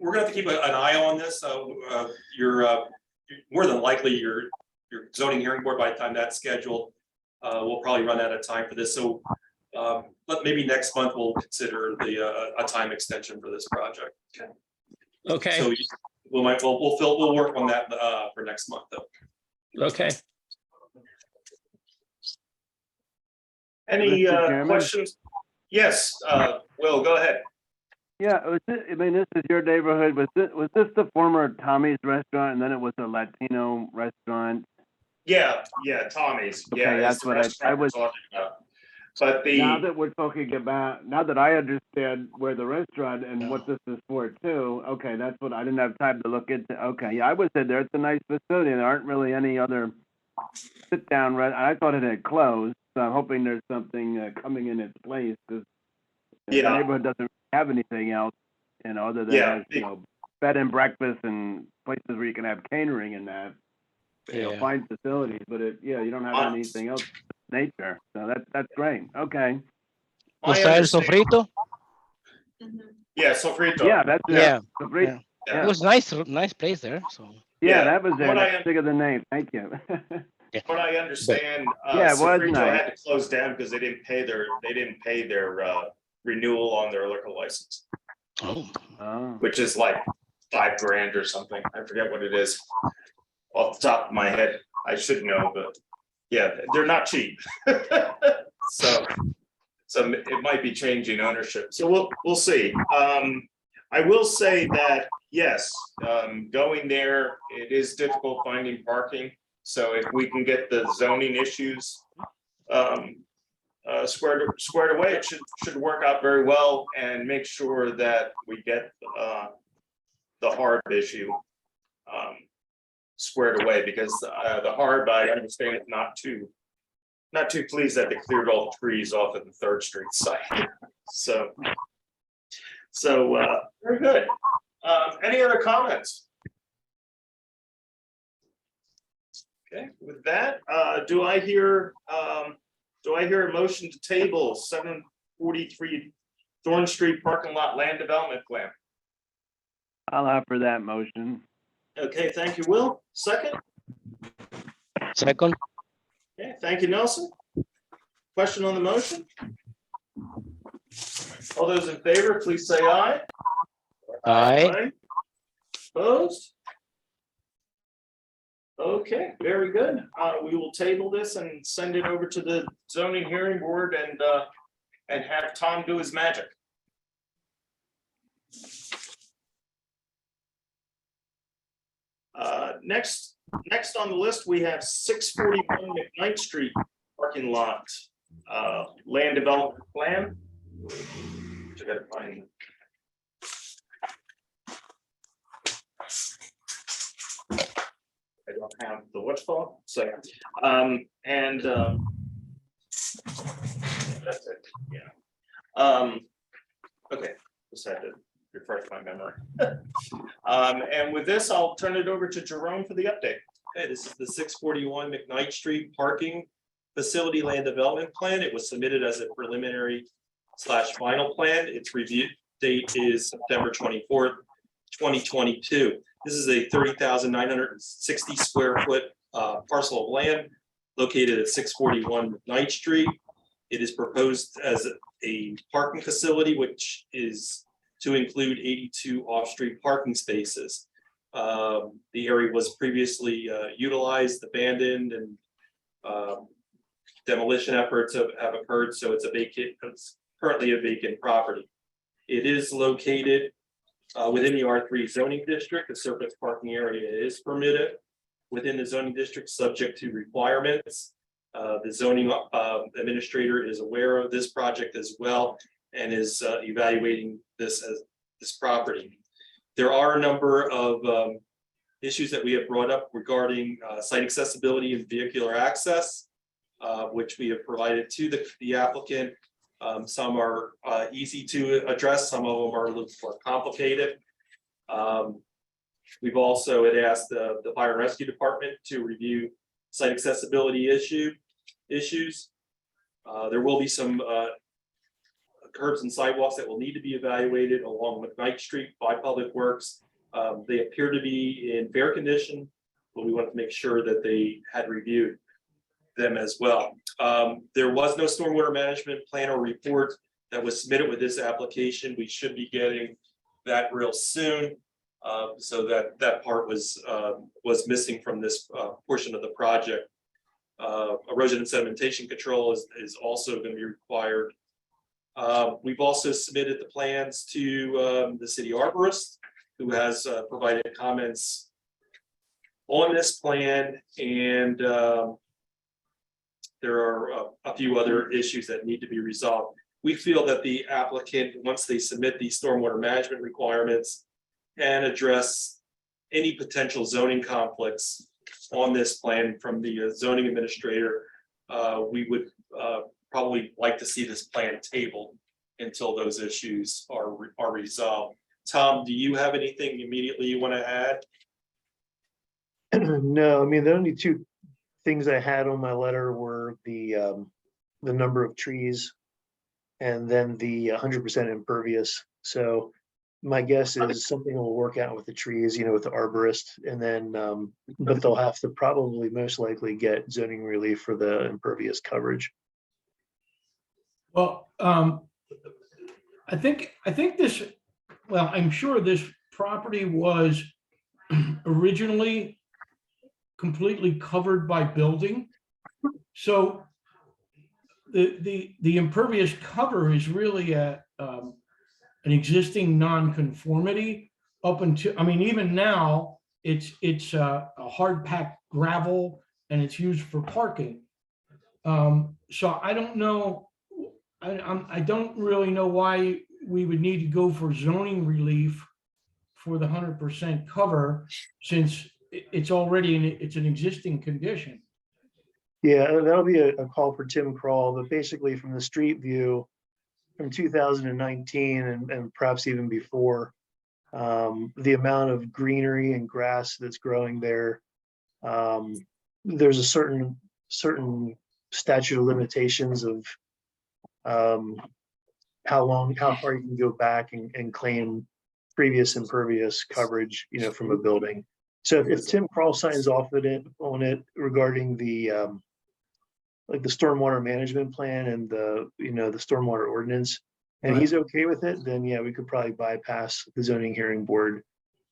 Speaker 3: We're gonna have to keep an eye on this. You're more than likely your zoning hearing board, by the time that's scheduled, will probably run out of time for this. So but maybe next month we'll consider a time extension for this project.
Speaker 14: Okay.
Speaker 3: So we'll work on that for next month though.
Speaker 14: Okay.
Speaker 1: Any
Speaker 7: Mr. Chairman?
Speaker 1: questions? Yes, Will, go ahead.
Speaker 7: Yeah, this is your neighborhood. Was this the former Tommy's restaurant, and then it was a Latino restaurant?
Speaker 1: Yeah, Tommy's. Yeah,
Speaker 7: Okay, that's
Speaker 1: the
Speaker 7: what
Speaker 1: restaurant
Speaker 7: I was.
Speaker 1: we're talking about. But
Speaker 7: Now that we're talking about, now that I understand where the restaurant and what this is for too, okay, that's what I didn't have time to look into. Okay, yeah, I was in there. It's a nice facility. There aren't really any other sit-down. I thought it had closed, so I'm hoping there's something coming in its place because the neighborhood doesn't have anything else, other than bed and breakfast and places where you can have catering and that. Fine facilities, but you don't have anything else. Nature, so that's great. Okay.
Speaker 1: Was that
Speaker 15: Sofrito?
Speaker 1: Yeah, Sofrito.
Speaker 7: Yeah, that's
Speaker 15: Sofrito.
Speaker 1: Yeah.
Speaker 15: It was nice place there. So
Speaker 7: that was it. I think of the name. Thank you.
Speaker 1: What I understand,
Speaker 7: it was
Speaker 1: Sofrito
Speaker 7: nice.
Speaker 1: had to close down because they didn't pay their renewal on their liquor license, which is like $5,000 or something. I forget what it is off the top of my head. I should know, but yeah, they're not cheap. So it might be changing ownership. So we'll see. I will say that, yes, going there, it is difficult finding parking. So if we can get the zoning issues squared away, it should work out very well and make sure that we get the HARB issue squared away, because the HARB, I understand, is not too pleased that they cleared all the trees off of the Third Street site. So very good. Any other comments? Okay, with that, do I hear a motion to table 743 Thorn Street parking lot land development plan?
Speaker 7: I'll offer that motion.
Speaker 1: Okay, thank you, Will. Second?
Speaker 15: Second,
Speaker 1: Okay, thank you, Nelson. Question on the motion? All those in favor, please say aye.
Speaker 15: aye.
Speaker 1: Opposed? Okay, very good. We will table this and send it over to the zoning hearing board and have Tom do his magic. Next on the list, we have 641 McKnight Street parking lot, land development plan. Which I gotta find. I don't have the what's called, so, that's it, yeah. Okay, just had to refresh my memory. And with this, I'll turn it over to Jerome for the update.
Speaker 3: Okay, this is the 641 McKnight Street Parking Facility Land Development Plan. It was submitted as a preliminary / final plan. Its review date is September 24th, 2022. This is a 30,960 square foot parcel of land located at 641 McKnight Street. It is proposed as a parking facility, which is to include 82 off-street parking spaces. The area was previously utilized, abandoned, and demolition efforts have occurred, so it's currently a vacant property. It is located within the R3 zoning district. The surface parking area is permitted within the zoning district, subject to requirements. The zoning administrator is aware of this project as well and is evaluating this property. There are a number of issues that we have brought up regarding site accessibility and vehicular access, which we have provided to the applicant. Some are easy to address, some of them are a little more complicated. We've also had asked the fire and rescue department to review site accessibility issues. There will be some curbs and sidewalks that will need to be evaluated along McKnight Street by Public Works. They appear to be in fair condition, but we want to make sure that they had reviewed them as well. There was no stormwater management plan or report that was submitted with this application. We should be getting that real soon. So that part was missing from this portion of the project. Erosion and sedimentation control is also going to be required. We've also submitted the plans to the city arborist, who has provided comments on this plan, and there are a few other issues that need to be resolved. We feel that the applicant, once they submit these stormwater management requirements, and address any potential zoning conflicts on this plan from the zoning administrator, we would probably like to see this plan tabled until those issues are resolved. Tom, do you have anything immediately you want to add?
Speaker 10: No, I mean, the only two things I had on my letter were the number of trees and then the 100% impervious. So my guess is something will work out with the trees, with the arborist, and then, but they'll have to probably most likely get zoning relief for the impervious coverage.
Speaker 9: Well, I think this, well, I'm sure this property was originally completely covered by building. So the impervious cover is really an existing non-conformity up until, I mean, even now it's a hard packed gravel and it's used for parking. So I don't know, I don't really know why we would need to go for zoning relief for the 100% cover, since it's already it's an existing condition.
Speaker 10: Yeah, that'll be a call for Tim Kroll, but basically from the street view from 2019 and perhaps even before, the amount of greenery and grass that's growing there there's a certain statute of limitations of how far you can go back and claim previous impervious coverage, from a building. So if Tim Kroll signs off on it regarding the like the stormwater management plan and the stormwater ordinance, and he's okay with it, then yeah, we could probably bypass the zoning hearing board.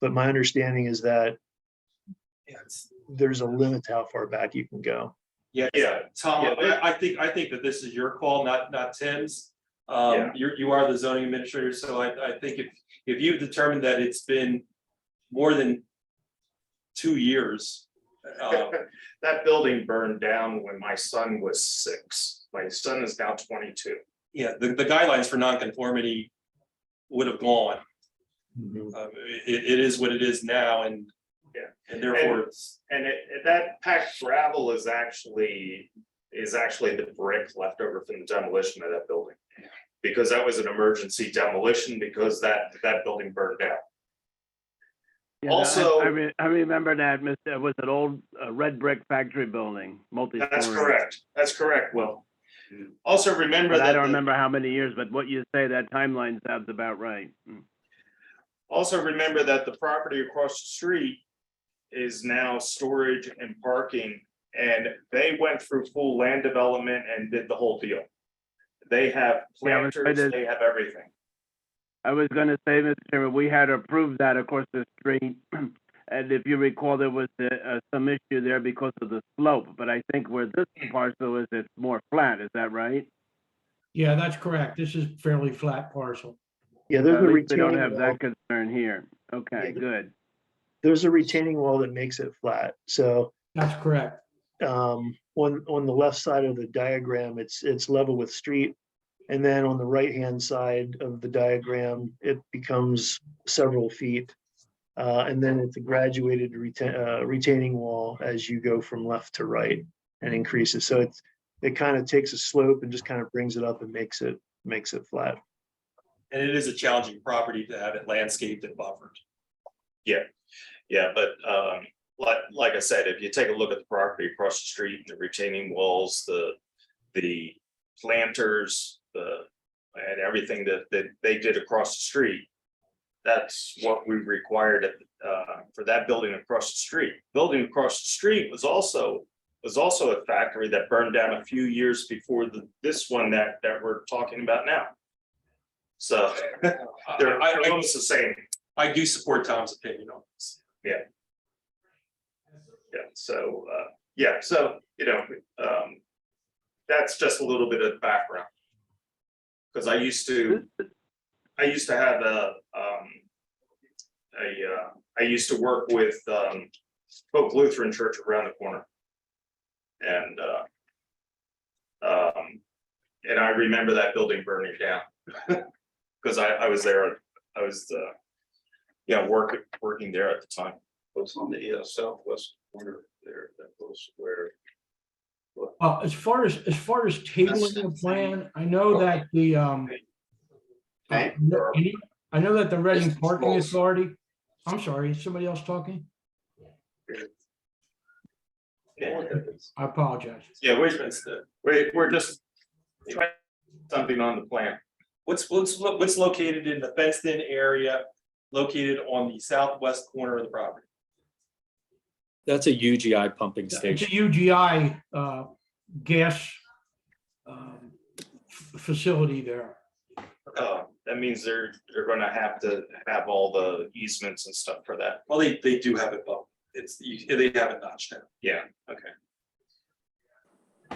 Speaker 10: But my understanding is that there's a limit to how far back you can go.
Speaker 3: Yeah, Tom, I think that this is your call, not Tim's. You are the zoning administrator, so I think if you've determined that it's been more than 2 years.
Speaker 1: That building burned down when my son was 6. My son is now 22.
Speaker 3: Yeah, the guidelines for nonconformity would have gone. It is what it is now, and therefore.
Speaker 1: That packed gravel is actually the brick left over from the demolition of that building. Because that was an emergency demolition because that building burned down.
Speaker 7: Yeah,
Speaker 1: Also,
Speaker 7: I remember that, Mr. Was an old red brick factory building, multi-story.
Speaker 1: that's correct. That's correct, Will. Also remember
Speaker 7: But
Speaker 1: that.
Speaker 7: I don't remember how many years, but what you say, that timeline sounds about right.
Speaker 1: Also remember that the property across the street is now storage and parking, and they went through full land development and did the whole deal. They have planters, they have everything.
Speaker 7: I was going to say, Mr. Chairman, we had approved that across the street. And if you recall, there was some issue there because of the slope, but I think where this parcel is, it's more flat. Is that right?
Speaker 9: Yeah, that's correct. This is fairly flat parcel.
Speaker 10: Yeah, there's
Speaker 7: At
Speaker 10: a
Speaker 7: least we don't
Speaker 10: retaining
Speaker 7: have
Speaker 10: wall.
Speaker 7: that concern here. Okay,
Speaker 10: Yeah.
Speaker 7: good.
Speaker 10: There's a retaining wall that makes it flat. So
Speaker 9: That's correct.
Speaker 10: on the left side of the diagram, it's level with street. And then on the right-hand side of the diagram, it becomes several feet. And then it's a graduated retaining wall as you go from left to right and increases. So it kind of takes a slope and just kind of brings it up and makes it flat.
Speaker 3: And it is a challenging property to have it landscaped and buffered.
Speaker 1: Yeah, but like I said, if you take a look at the property across the street, the retaining walls, the planters, and everything that they did across the street, that's what we required for that building across the street. Building across the street was also a factory that burned down a few years before this one that we're talking about now. So they're almost the same.
Speaker 3: I do support Tom's opinion on this.
Speaker 1: Yeah. So that's just a little bit of background. Because I used to have I used to work with Hope Lutheran Church around the corner. And I remember that building burning down. Because I was there, I was working there at the time.
Speaker 2: It's on the southwest corner there, that was where.
Speaker 9: As far as tabling the plan, I know that the I know that the Reading Parking Authority, I'm sorry, is somebody else talking? I apologize.
Speaker 1: Yeah, we're just trying something on the plan.
Speaker 3: What's located in the fenced-in area, located on the southwest corner of the property?
Speaker 16: That's a UGI pumping
Speaker 9: It's a
Speaker 16: station.
Speaker 9: UGI gas facility there.
Speaker 1: That means they're gonna have to have all the easements and stuff for that.
Speaker 3: Well, they do have it, but they have it notched down.
Speaker 1: Yeah, okay.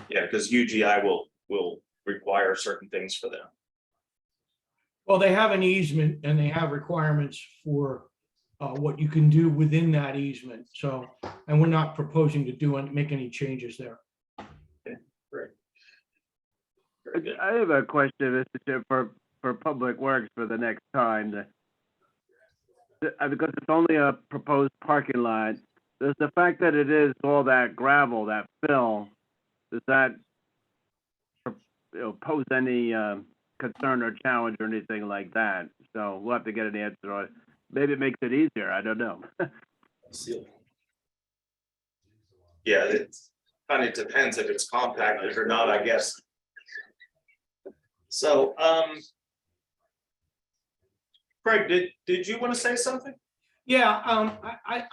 Speaker 1: Yeah, because UGI will require certain things for them.
Speaker 9: Well, they have an easement and they have requirements for what you can do within that easement. So, and we're not proposing to make any changes there.
Speaker 7: I have a question, Mr. Chair, for Public Works for the next time. Because it's only a proposed parking lot, does the fact that it is all that gravel, that fill, does that pose any concern or challenge or anything like that? So we'll have to get an answer on it. Maybe it makes it easier, I don't know.
Speaker 1: Yeah, it kind of depends if it's compacted or not, I guess. So, Craig, did you want to say something?
Speaker 9: Yeah,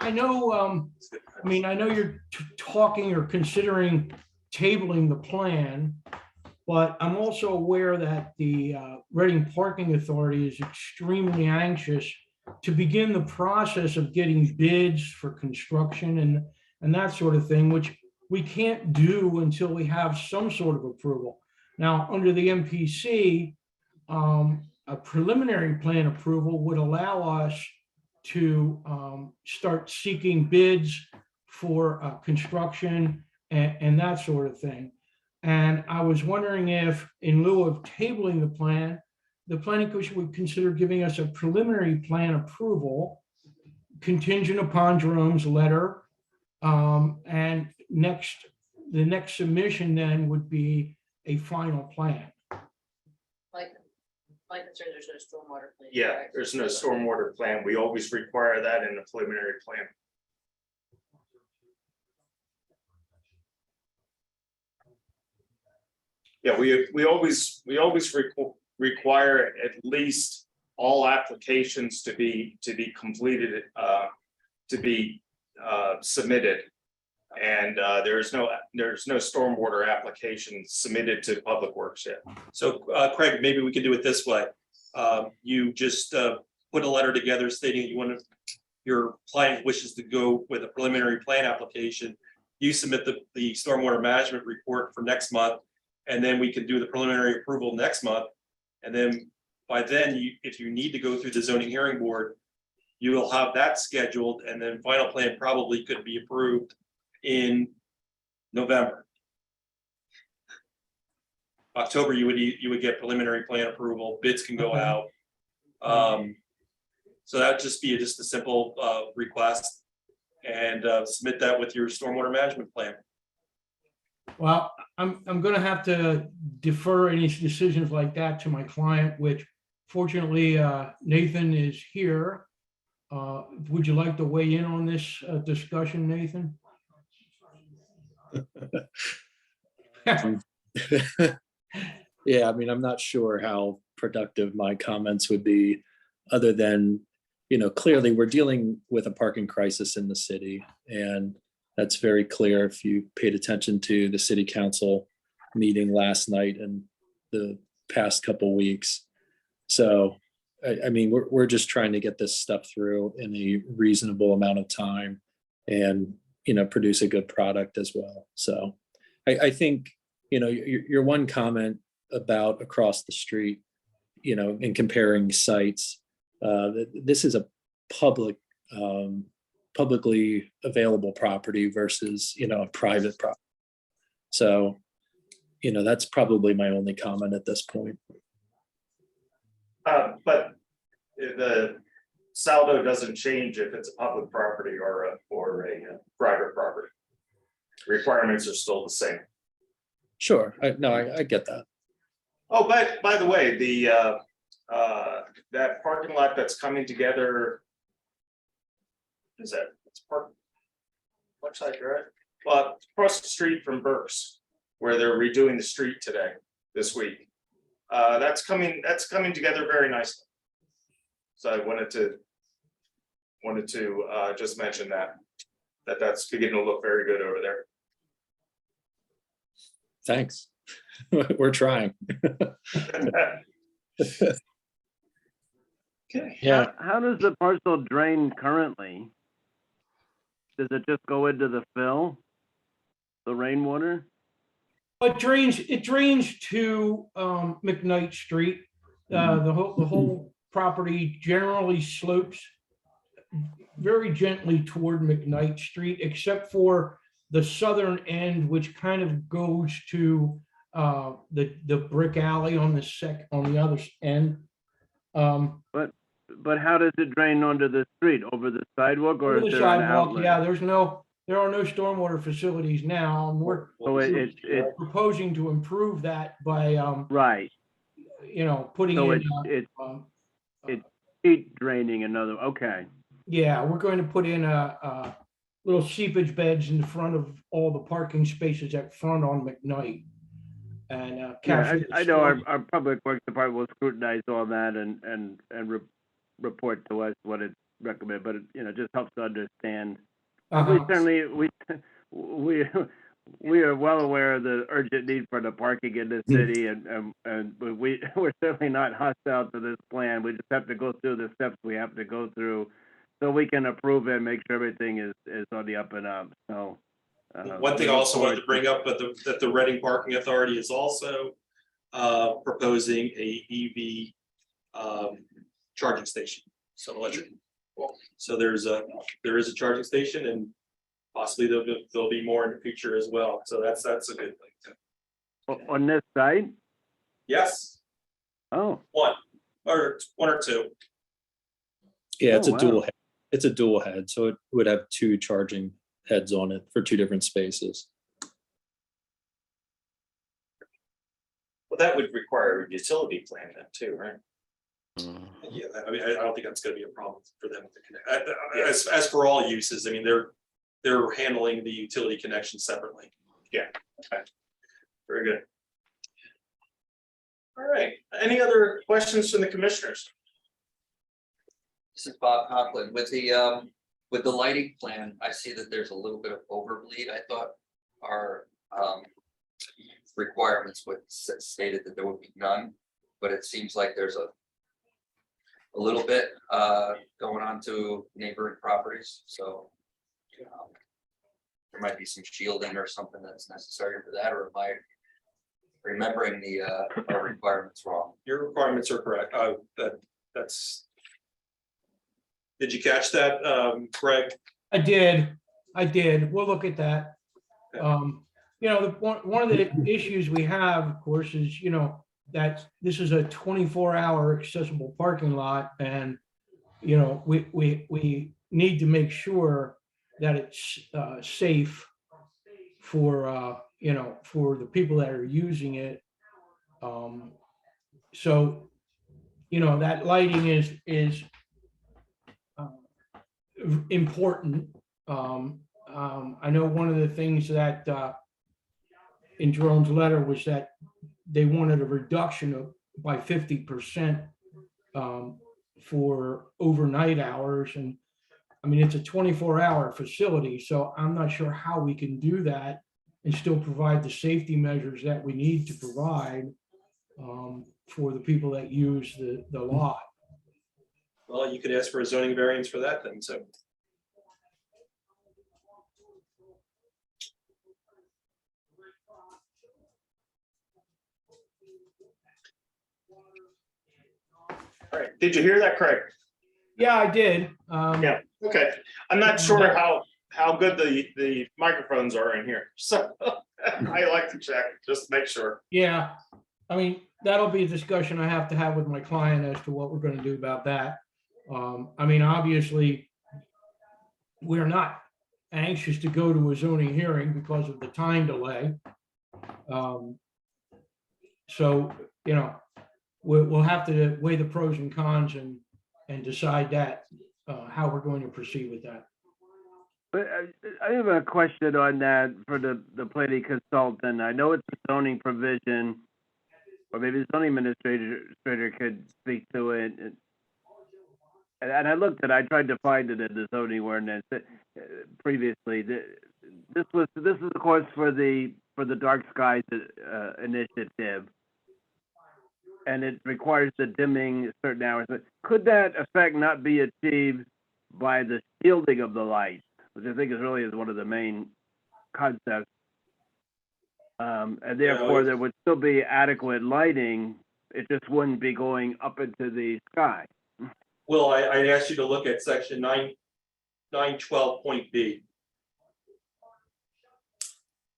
Speaker 9: I know, I mean, I know you're talking or considering tabling the plan, but I'm also aware that the Reading Parking Authority is extremely anxious to begin the process of getting bids for construction and that sort of thing, which we can't do until we have some sort of approval. Now, under the MPC, a preliminary plan approval would allow us to start seeking bids for construction and that sort of thing. And I was wondering if, in lieu of tabling the plan, the planning commission would consider giving us a preliminary plan approval contingent upon Jerome's letter. And the next submission then would be a final plan.
Speaker 8: My concern, there's no stormwater plan.
Speaker 1: Yeah,
Speaker 8: correct?
Speaker 1: there's no stormwater plan. We always require that in the preliminary plan. Yeah, we always require at least all applications to be completed, to be submitted. And there's no stormwater application submitted to Public Works yet.
Speaker 3: So Craig, maybe we could do it this way. You just put a letter together stating your client wishes to go with a preliminary plan application. You submit the stormwater management report for next month, and then we can do the preliminary approval next month. And then by then, if you need to go through the zoning hearing board, you will have that scheduled, and then final plan probably could be approved in November. October, you would get preliminary plan approval, bids can go out. So that'd just be just a simple request, and submit that with your stormwater management plan.
Speaker 9: Well, I'm gonna have to defer any decisions like that to my client, which fortunately Nathan is here. Would you like to weigh in on this discussion, Nathan?
Speaker 16: Yeah, I mean, I'm not sure how productive my comments would be, other than, clearly we're dealing with a parking crisis in the city. And that's very clear if you paid attention to the city council meeting last night and the past couple weeks. So, I mean, we're just trying to get this stuff through in a reasonable amount of time and, produce a good product as well. So I think, your one comment about across the street, in comparing sites, this is a publicly available property versus, a private property. So, that's probably my only comment at this point.
Speaker 1: But the saldo doesn't change if it's a public property or a private property. Requirements are still the same.
Speaker 16: Sure, I get that.
Speaker 1: Oh, by the way, that parking lot that's coming together. Is that, it's park? Website, right? Well, across the street from Burke's, where they're redoing the street this week. That's coming together very nicely. So I wanted to just mention that's beginning to look very good over there.
Speaker 16: Thanks. We're trying.
Speaker 1: Okay.
Speaker 15: Yeah,
Speaker 7: How does the parcel drain currently? Does it just go into the fill? The rainwater?
Speaker 9: It drains to McKnight Street. The whole property generally slopes very gently toward McKnight Street, except for the southern end, which kind of goes to the brick alley on the other end.
Speaker 7: But how does it drain onto the street? Over the sidewalk, or
Speaker 9: Over
Speaker 7: is
Speaker 9: the
Speaker 7: there an
Speaker 9: sidewalk,
Speaker 7: outlet?
Speaker 9: yeah, there are no stormwater facilities now, and we're
Speaker 7: So it's
Speaker 9: proposing to improve that by
Speaker 7: right.
Speaker 9: putting
Speaker 7: So
Speaker 9: in.
Speaker 7: it's heat draining another. Okay.
Speaker 9: Yeah, we're going to put in a little seepage beds in the front of all the parking spaces at front on McKnight. And
Speaker 7: Yeah,
Speaker 9: capture the
Speaker 7: I know our,
Speaker 9: storm.
Speaker 7: our public works department will scrutinize all that and report to us what it's recommended, but it, just helps to understand. We certainly, we are well aware of the urgent need for the parking in the city, and we're certainly not hostile to this plan. We just have to go through the steps we have to go through so we can approve it and make sure everything is on the up and up, so.
Speaker 3: One thing I also wanted to bring up, but that the Reading Parking Authority is also proposing a EV charging station, so electric. So there is a charging station, and possibly there'll be more in the future as well. So that's a good thing too.
Speaker 7: On this site?
Speaker 3: Yes,
Speaker 7: Oh,
Speaker 3: one or two.
Speaker 16: Yeah, it's
Speaker 7: Oh,
Speaker 16: a dual
Speaker 7: wow.
Speaker 16: head. It's a dual head, so it would have two charging heads on it for two different spaces.
Speaker 1: Well, that would require a utility plan then too, right?
Speaker 3: Yeah, I mean, I don't think that's gonna be a problem for them to connect. As for all uses, I mean, they're handling the utility connection separately.
Speaker 1: Yeah, okay. Very good. All right, any other questions from the commissioners?
Speaker 5: This is Bob Conklin. With the lighting plan, I see that there's a little bit of overbleed. I thought our requirements would stated that there would be none, but it seems like there's a little bit going on to neighboring properties, so there might be some shielding or something that's necessary for that, or am I remembering the our requirements wrong?
Speaker 3: Your requirements are correct. That's. Did you catch that, Greg?
Speaker 9: I did. We'll look at that. One of the issues we have, of course, is, that this is a 24-hour accessible parking lot, and, we need to make sure that it's safe for, for the people that are using it. So, that lighting is important. I know one of the things that in Jerome's letter was that they wanted a reduction by 50% for overnight hours. And I mean, it's a 24-hour facility, so I'm not sure how we can do that and still provide the safety measures that we need to provide for the people that use the lot.
Speaker 3: Well, you could ask for a zoning variance for that then, so.
Speaker 1: All right, did you hear that, Craig?
Speaker 9: Yeah, I did.
Speaker 1: Yeah, okay. I'm not sure how good the microphones are in here, so I like to check, just to make sure.
Speaker 9: Yeah, I mean, that'll be a discussion I have to have with my client as to what we're going to do about that. I mean, obviously, we're not anxious to go to a zoning hearing because of the time delay. So, we'll have to weigh the pros and cons and decide that, how we're going to proceed with that.
Speaker 7: But I have a question on that for the planning consultant. I know it's a zoning provision, or maybe the zoning administrator could speak to it. And I tried to find it in the zoning ordinance previously. This is of course for the dark skies initiative, and it requires the dimming certain hours. But could that effect not be achieved by the shielding of the lights, which I think is one of the main concepts? And therefore, there would still be adequate lighting. It just wouldn't be going up into the sky.
Speaker 3: Well, I asked you to look at section 912.b.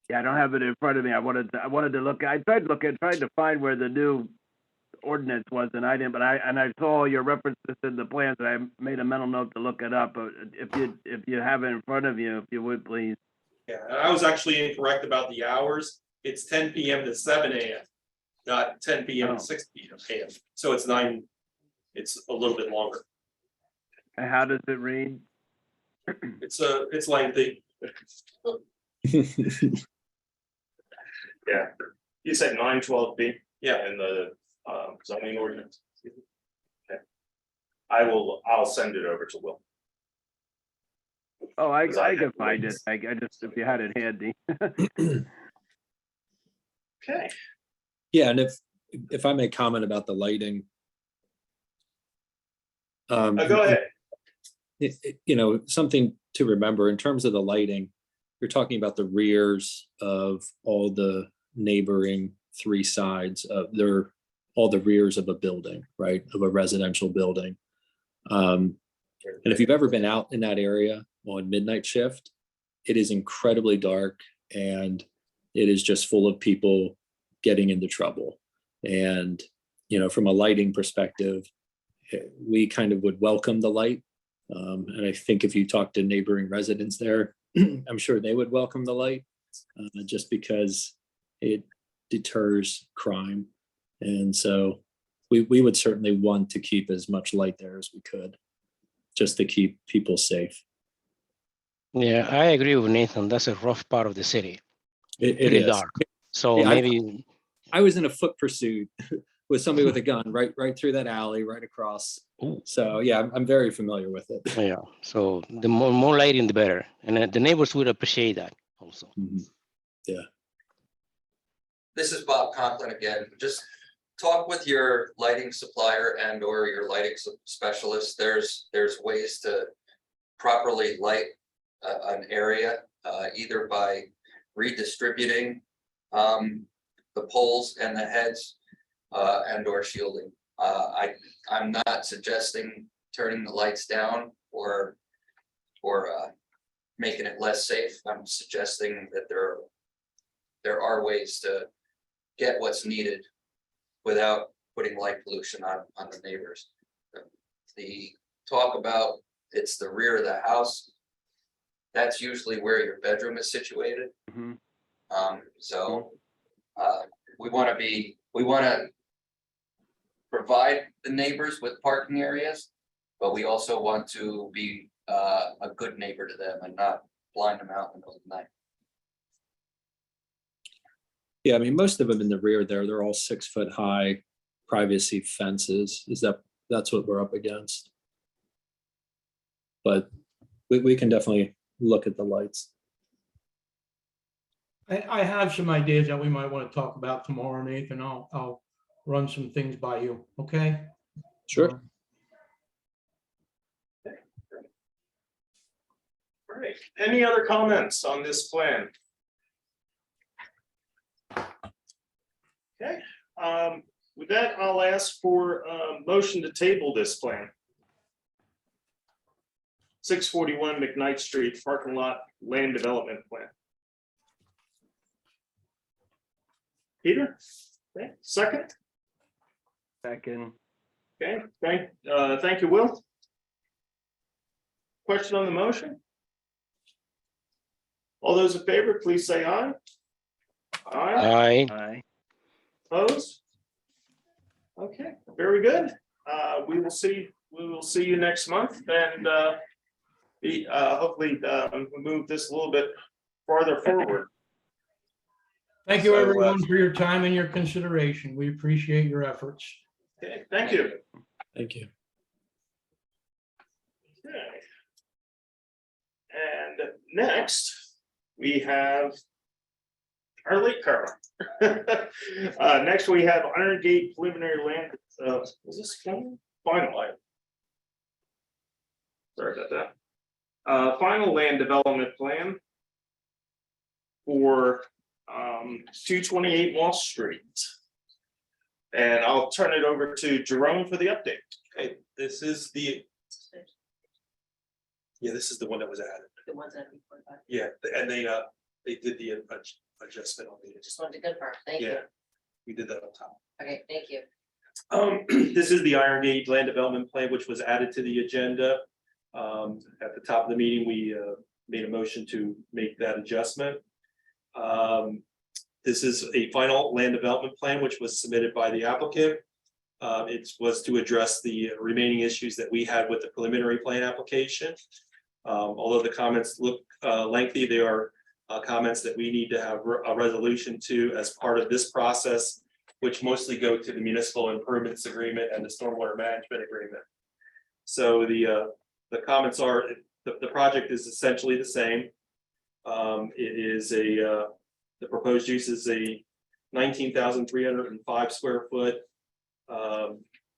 Speaker 7: Yeah, I don't have it in front of me. I wanted to look. I tried to find where the new ordinance was, and I didn't. But I saw your references in the plans, and I made a mental note to look it up. But if you have it in front of you, if you would please.
Speaker 3: Yeah, and I was actually incorrect about the hours. It's 10 p.m. to 7 a.m., not 10 p.m. to 6 p.m. So it's 9. It's a little bit longer.
Speaker 7: And how does it read?
Speaker 3: It's lengthy.
Speaker 1: Yeah, you said 912B
Speaker 3: Yeah,
Speaker 1: in the zoning ordinance. Okay. I'll send it over to Will.
Speaker 7: Oh, I
Speaker 1: 'Cause I
Speaker 7: can
Speaker 1: have
Speaker 7: find it.
Speaker 1: links.
Speaker 7: I just, if you had it handy.
Speaker 1: Okay.
Speaker 16: Yeah, and if I may comment about the lighting.
Speaker 1: Go ahead.
Speaker 16: You know, something to remember in terms of the lighting, you're talking about the rears of all the neighboring three sides of all the rears of a building, right, of a residential building. And if you've ever been out in that area on midnight shift, it is incredibly dark and it is just full of people getting into trouble. And, you know, from a lighting perspective, we kind of would welcome the light. And I think if you talk to neighboring residents there, I'm sure they would welcome the light just because it deters crime. And so we would certainly want to keep as much light there as we could, just to keep people safe.
Speaker 15: Yeah, I agree with Nathan. That's a rough part of the city.
Speaker 16: It
Speaker 15: Pretty
Speaker 16: is.
Speaker 15: dark. So
Speaker 16: Yeah,
Speaker 15: maybe,
Speaker 16: I was in a foot pursuit with somebody with a gun right through that alley, right across.
Speaker 15: Ooh.
Speaker 16: So yeah, I'm very familiar with it.
Speaker 15: yeah, so the more lighting, the better. And the neighbors would appreciate that also.
Speaker 16: Mhm. Yeah.
Speaker 5: This is Bob Conklin again. Just talk with your lighting supplier and or your lighting specialist. There's ways to properly light an area, either by redistributing the poles and the heads and or shielding. I'm not suggesting turning the lights down or making it less safe. I'm suggesting that there are ways to get what's needed without putting light pollution on the neighbors. The talk about it's the rear of the house, that's usually where your bedroom is situated.
Speaker 7: Mhm.
Speaker 5: So we want to provide the neighbors with parking areas, but we also want to be a good neighbor to them and not blind them out in the middle of the night.
Speaker 16: Yeah, I mean, most of them in the rear there, they're all 6 foot high privacy fences. That's what we're up against. But we can definitely look at the lights.
Speaker 9: I have some ideas that we might want to talk about tomorrow, Nathan. I'll run some things by you, okay?
Speaker 16: Sure.
Speaker 1: All right. Any other comments on this plan? Okay, with that, I'll ask for a motion to table this plan. 641 McKnight Street parking lot land development plan. Peter, okay, second.
Speaker 7: Second.
Speaker 1: Okay, thank you, Will. Question on the motion? All those in favor, please say aye. Aye.
Speaker 15: Aye.
Speaker 1: Opposed? Okay, very good. We will see you next month and hopefully move this a little bit farther forward.
Speaker 9: Thank you,
Speaker 1: So,
Speaker 9: everyone, for your time and your consideration. We appreciate your efforts.
Speaker 1: Okay, thank you.
Speaker 16: Thank you.
Speaker 1: Okay. And next, we have our late comer. Next, we have Iron Gate preliminary land, is this final? Final item. Sorry about that. Final land development plan for 228 Wall Street. And I'll turn it over to Jerome for the update.
Speaker 3: okay, this is the one that was added.
Speaker 8: The ones that we put back.
Speaker 3: Yeah, and they did the adjustment on the,
Speaker 8: Just wanted to confirm. Thank you.
Speaker 3: yeah, we did that on top.
Speaker 8: Okay, thank you.
Speaker 3: This is the Iron Gate land development plan, which was added to the agenda. At the top of the meeting, we made a motion to make that adjustment. This is a final land development plan, which was submitted by the applicant. It was to address the remaining issues that we had with the preliminary plan application. Although the comments look lengthy, they are comments that we need to have a resolution to as part of this process, which mostly go to the municipal improvements agreement and the stormwater management agreement. So the comments are, the project is essentially the same. It is the proposed use is a 19,305 square foot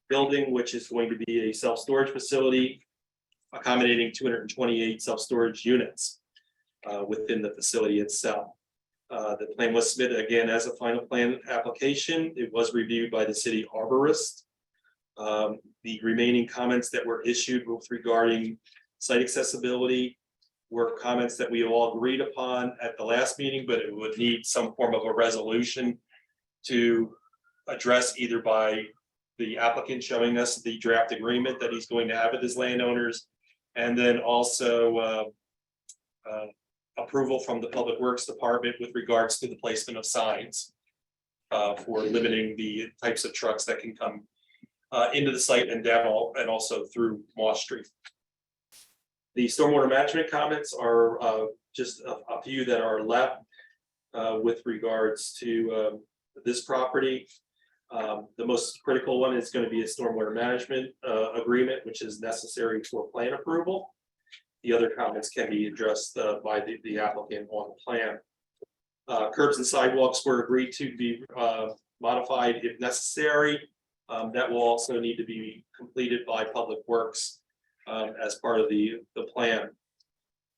Speaker 3: building, which is going to be a self-storage facility accommodating 228 self-storage units within the facility itself. The plan was submitted again as a final plan application. It was reviewed by the city arborist. The remaining comments that were issued with regarding site accessibility were comments that we all agreed upon at the last meeting, but it would need some form of a resolution to address either by the applicant showing us the draft agreement that he's going to have with his landowners, and then also approval from the Public Works Department with regards to the placement of signs for limiting the types of trucks that can come into the site and down and also through Moss Street. The stormwater management comments are just a few that are left with regards to this property. The most critical one is going to be a stormwater management agreement, which is necessary for plan approval. The other comments can be addressed by the applicant on the plan. Curbs and sidewalks were agreed to be modified if necessary. That will also need to be completed by Public Works as part of the plan.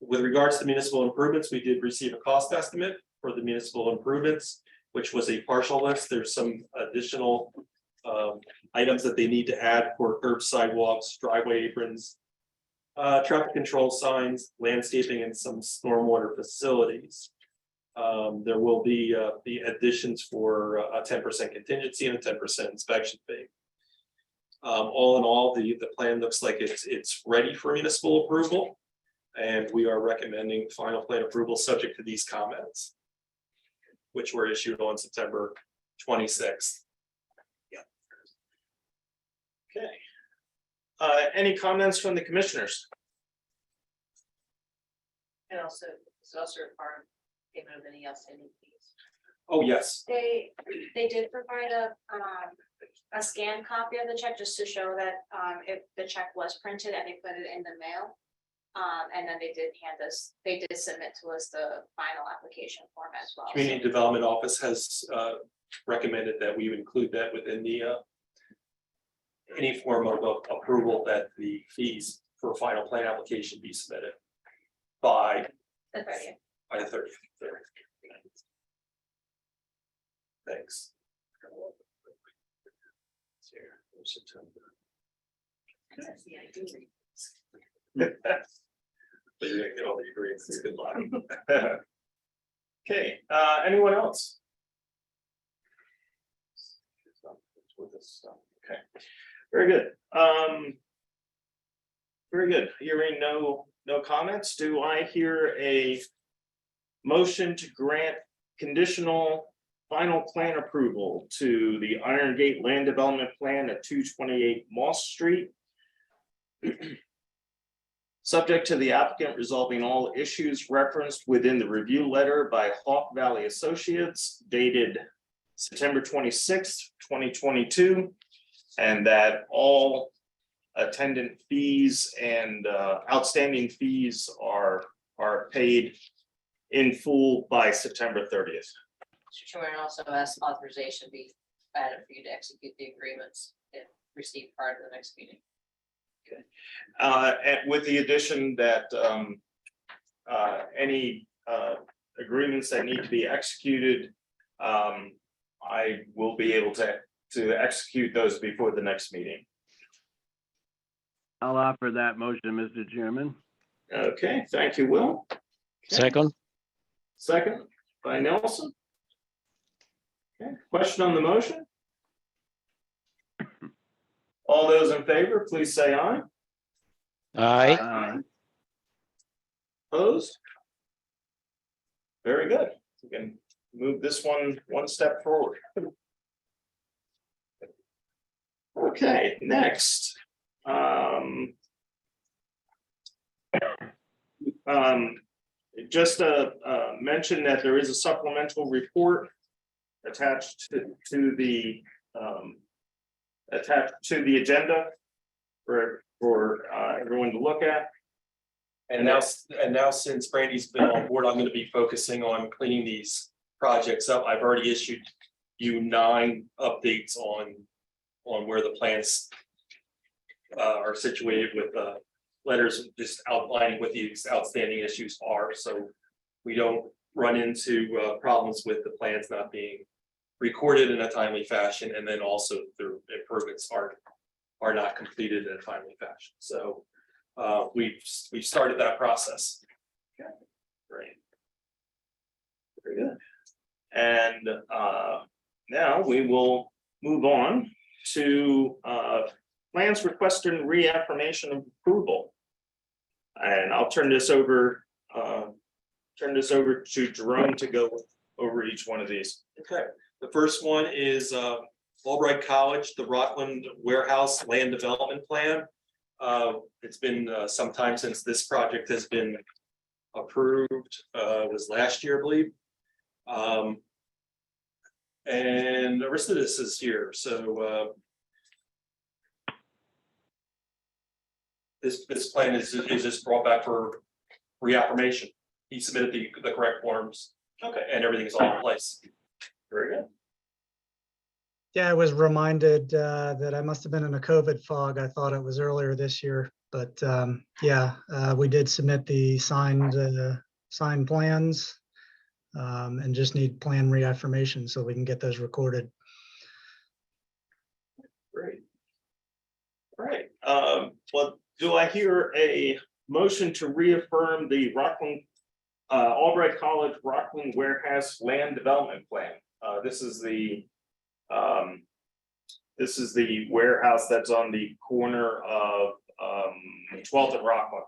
Speaker 3: With regards to municipal improvements, we did receive a cost estimate for the municipal improvements, which was a partial list. There's some additional items that they need to add for curb, sidewalks, driveway aprons, traffic control signs, landscaping, and some stormwater facilities. There will be the additions for a 10% contingency and a 10% inspection fee. All in all, the plan looks like it's ready for municipal approval, and we are recommending final plan approval subject to these comments, which were issued on September 26th. Yeah. Okay. Any comments from the commissioners?
Speaker 8: And also, it's also required payment of any outstanding fees.
Speaker 3: Oh, yes.
Speaker 12: They did provide a scanned copy of the check just to show that if the check was printed and they put it in the mail. And then they did submit to us the final application form as well.
Speaker 3: Community Development Office has recommended that we would include that within the any form of approval that the fees for a final plan application be submitted by
Speaker 12: The 30th.
Speaker 3: by the 30th. Thanks. But you're gonna get all the agreements. Good luck. Okay, anyone else? Okay, very good. Very good. Hearing no comments, do I hear a motion to grant conditional final plan approval to the Iron Gate Land Development Plan at 228 Moss Street? Subject to the applicant resolving all issues referenced within the review letter by Hawk Valley Associates dated September 26th, 2022, and that all attendant fees and outstanding fees are paid in full by September 30th.
Speaker 8: Mr. Chairman, also ask authorization be added for you to execute the agreements if received prior to the next meeting.
Speaker 1: And with the addition that any agreements that need to be executed, I will be able to execute those before the next meeting.
Speaker 7: I'll offer that motion, Mr. Chairman.
Speaker 1: Okay, thank you, Will. Okay. Second by Nelson. Okay, question on the motion? All those in favor, please say aye.
Speaker 15: Aye.
Speaker 1: Opposed? Very good. We can move this one step forward. Okay, next. Just mention that there is a supplemental report attached to the agenda for everyone to look at.
Speaker 3: And now since Brandy's been on board, I'm gonna be focusing on cleaning these projects up. I've already issued you 9 updates on where the plans are situated with letters just outlining what these outstanding issues are, so we don't run into problems with the plans not being recorded in a timely fashion, and then also the improvements are not completed in a timely fashion. So we've started that process. Okay, great. Very good. And now we will move on to plans requesting reaffirmation of approval. And I'll turn this over to Jerome to go over each one of these. Okay, the first one is Albright College, the Rockland Warehouse Land Development Plan. It's been some time since this project has been approved. It was last year, I believe. And Aristides is here, so this plan is just brought back for reaffirmation. He submitted the correct forms. Okay, and everything's all in place. Very good.
Speaker 17: Yeah, I was reminded that I must have been in a COVID fog. I thought it was earlier this year, but we did submit the signed plans and just need plan reaffirmation so we can get those recorded.
Speaker 1: Great. All right. Well, do I hear a motion to reaffirm the Rockland Albright College Rockland Warehouse Land Development Plan? This is the warehouse that's on the corner of 12th and Rockland.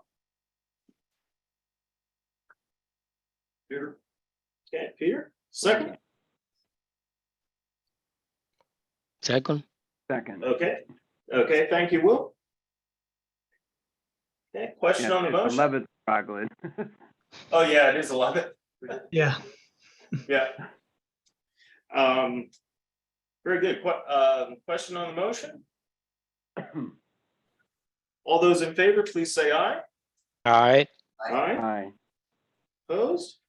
Speaker 1: Peter? Okay, Peter, second.
Speaker 15: Second.
Speaker 1: Okay, thank you, Will. Okay, question on the motion?
Speaker 7: 11th Rockland.
Speaker 1: Oh, yeah, it is 11.
Speaker 17: Yeah.
Speaker 1: Yeah. Very good. Question on the motion? All those in favor, please say aye.
Speaker 15: Aye.
Speaker 1: Aye. Opposed?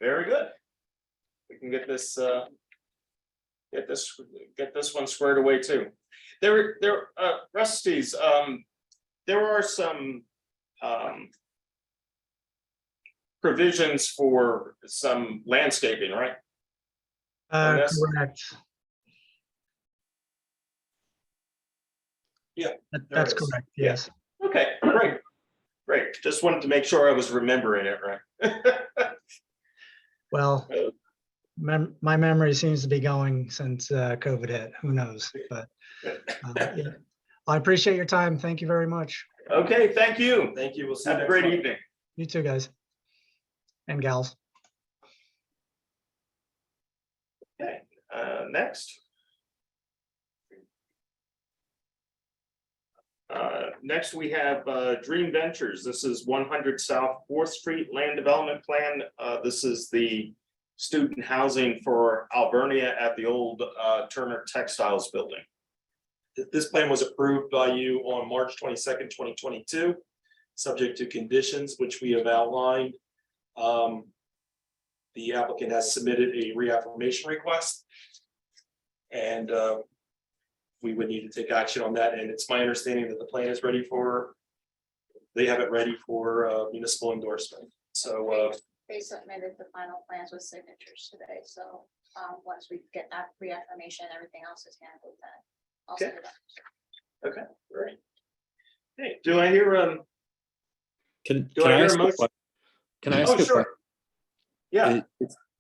Speaker 1: Very good. We can get this one squared away too. Rusty's, there are some provisions for some landscaping, right? Yes.
Speaker 17: Correct.
Speaker 1: Yeah.
Speaker 17: That's correct, yes.
Speaker 1: Okay, great. Just wanted to make sure I was remembering it right.
Speaker 17: Well, my memory seems to be going since COVID hit. Who knows? But yeah. I appreciate your time. Thank you very much.
Speaker 1: Okay, thank you.
Speaker 3: Thank you. We'll see you
Speaker 1: Have a
Speaker 3: next
Speaker 1: great
Speaker 3: month.
Speaker 1: evening.
Speaker 17: You too, guys and gals.
Speaker 1: Okay, next. Next, we have Dream Ventures. This is 100 South 4th Street Land Development Plan. This is the student housing for Alvernia at the old Turner Textiles Building.
Speaker 3: This plan was approved by you on March 22nd, 2022, subject to conditions which we have outlined. The applicant has submitted a reaffirmation request. And we would need to take action on that. And it's my understanding that the plan is ready for, they have it ready for municipal endorsement. So
Speaker 8: They submitted the final plans with signatures today, so once we get that reaffirmation, everything else is handled then. I'll send it out.
Speaker 1: Okay, great. Hey, do I hear
Speaker 16: Can
Speaker 1: Do I
Speaker 16: I
Speaker 1: hear a
Speaker 16: ask a
Speaker 1: motion?
Speaker 16: que- Can I ask
Speaker 1: Oh,
Speaker 16: a question?
Speaker 1: sure. Yeah,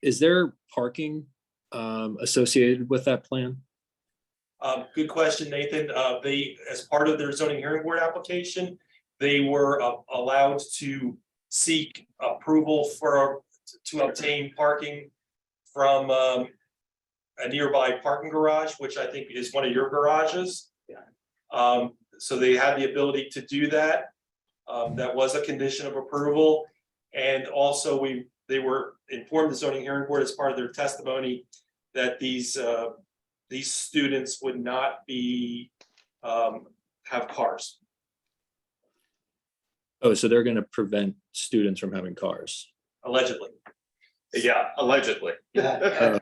Speaker 16: Is there parking associated with that plan?
Speaker 3: good question, Nathan. They, as part of their zoning hearing board application, they were allowed to seek approval to obtain parking from a nearby parking garage, which I think is one of your garages. So they had the ability to do that. That was a condition of approval. And also they were informed the zoning hearing board as part of their testimony that these students would not be, have cars.
Speaker 16: Oh, so they're going to prevent students from having cars.
Speaker 3: Allegedly.
Speaker 1: Yeah, allegedly.
Speaker 16: Uh,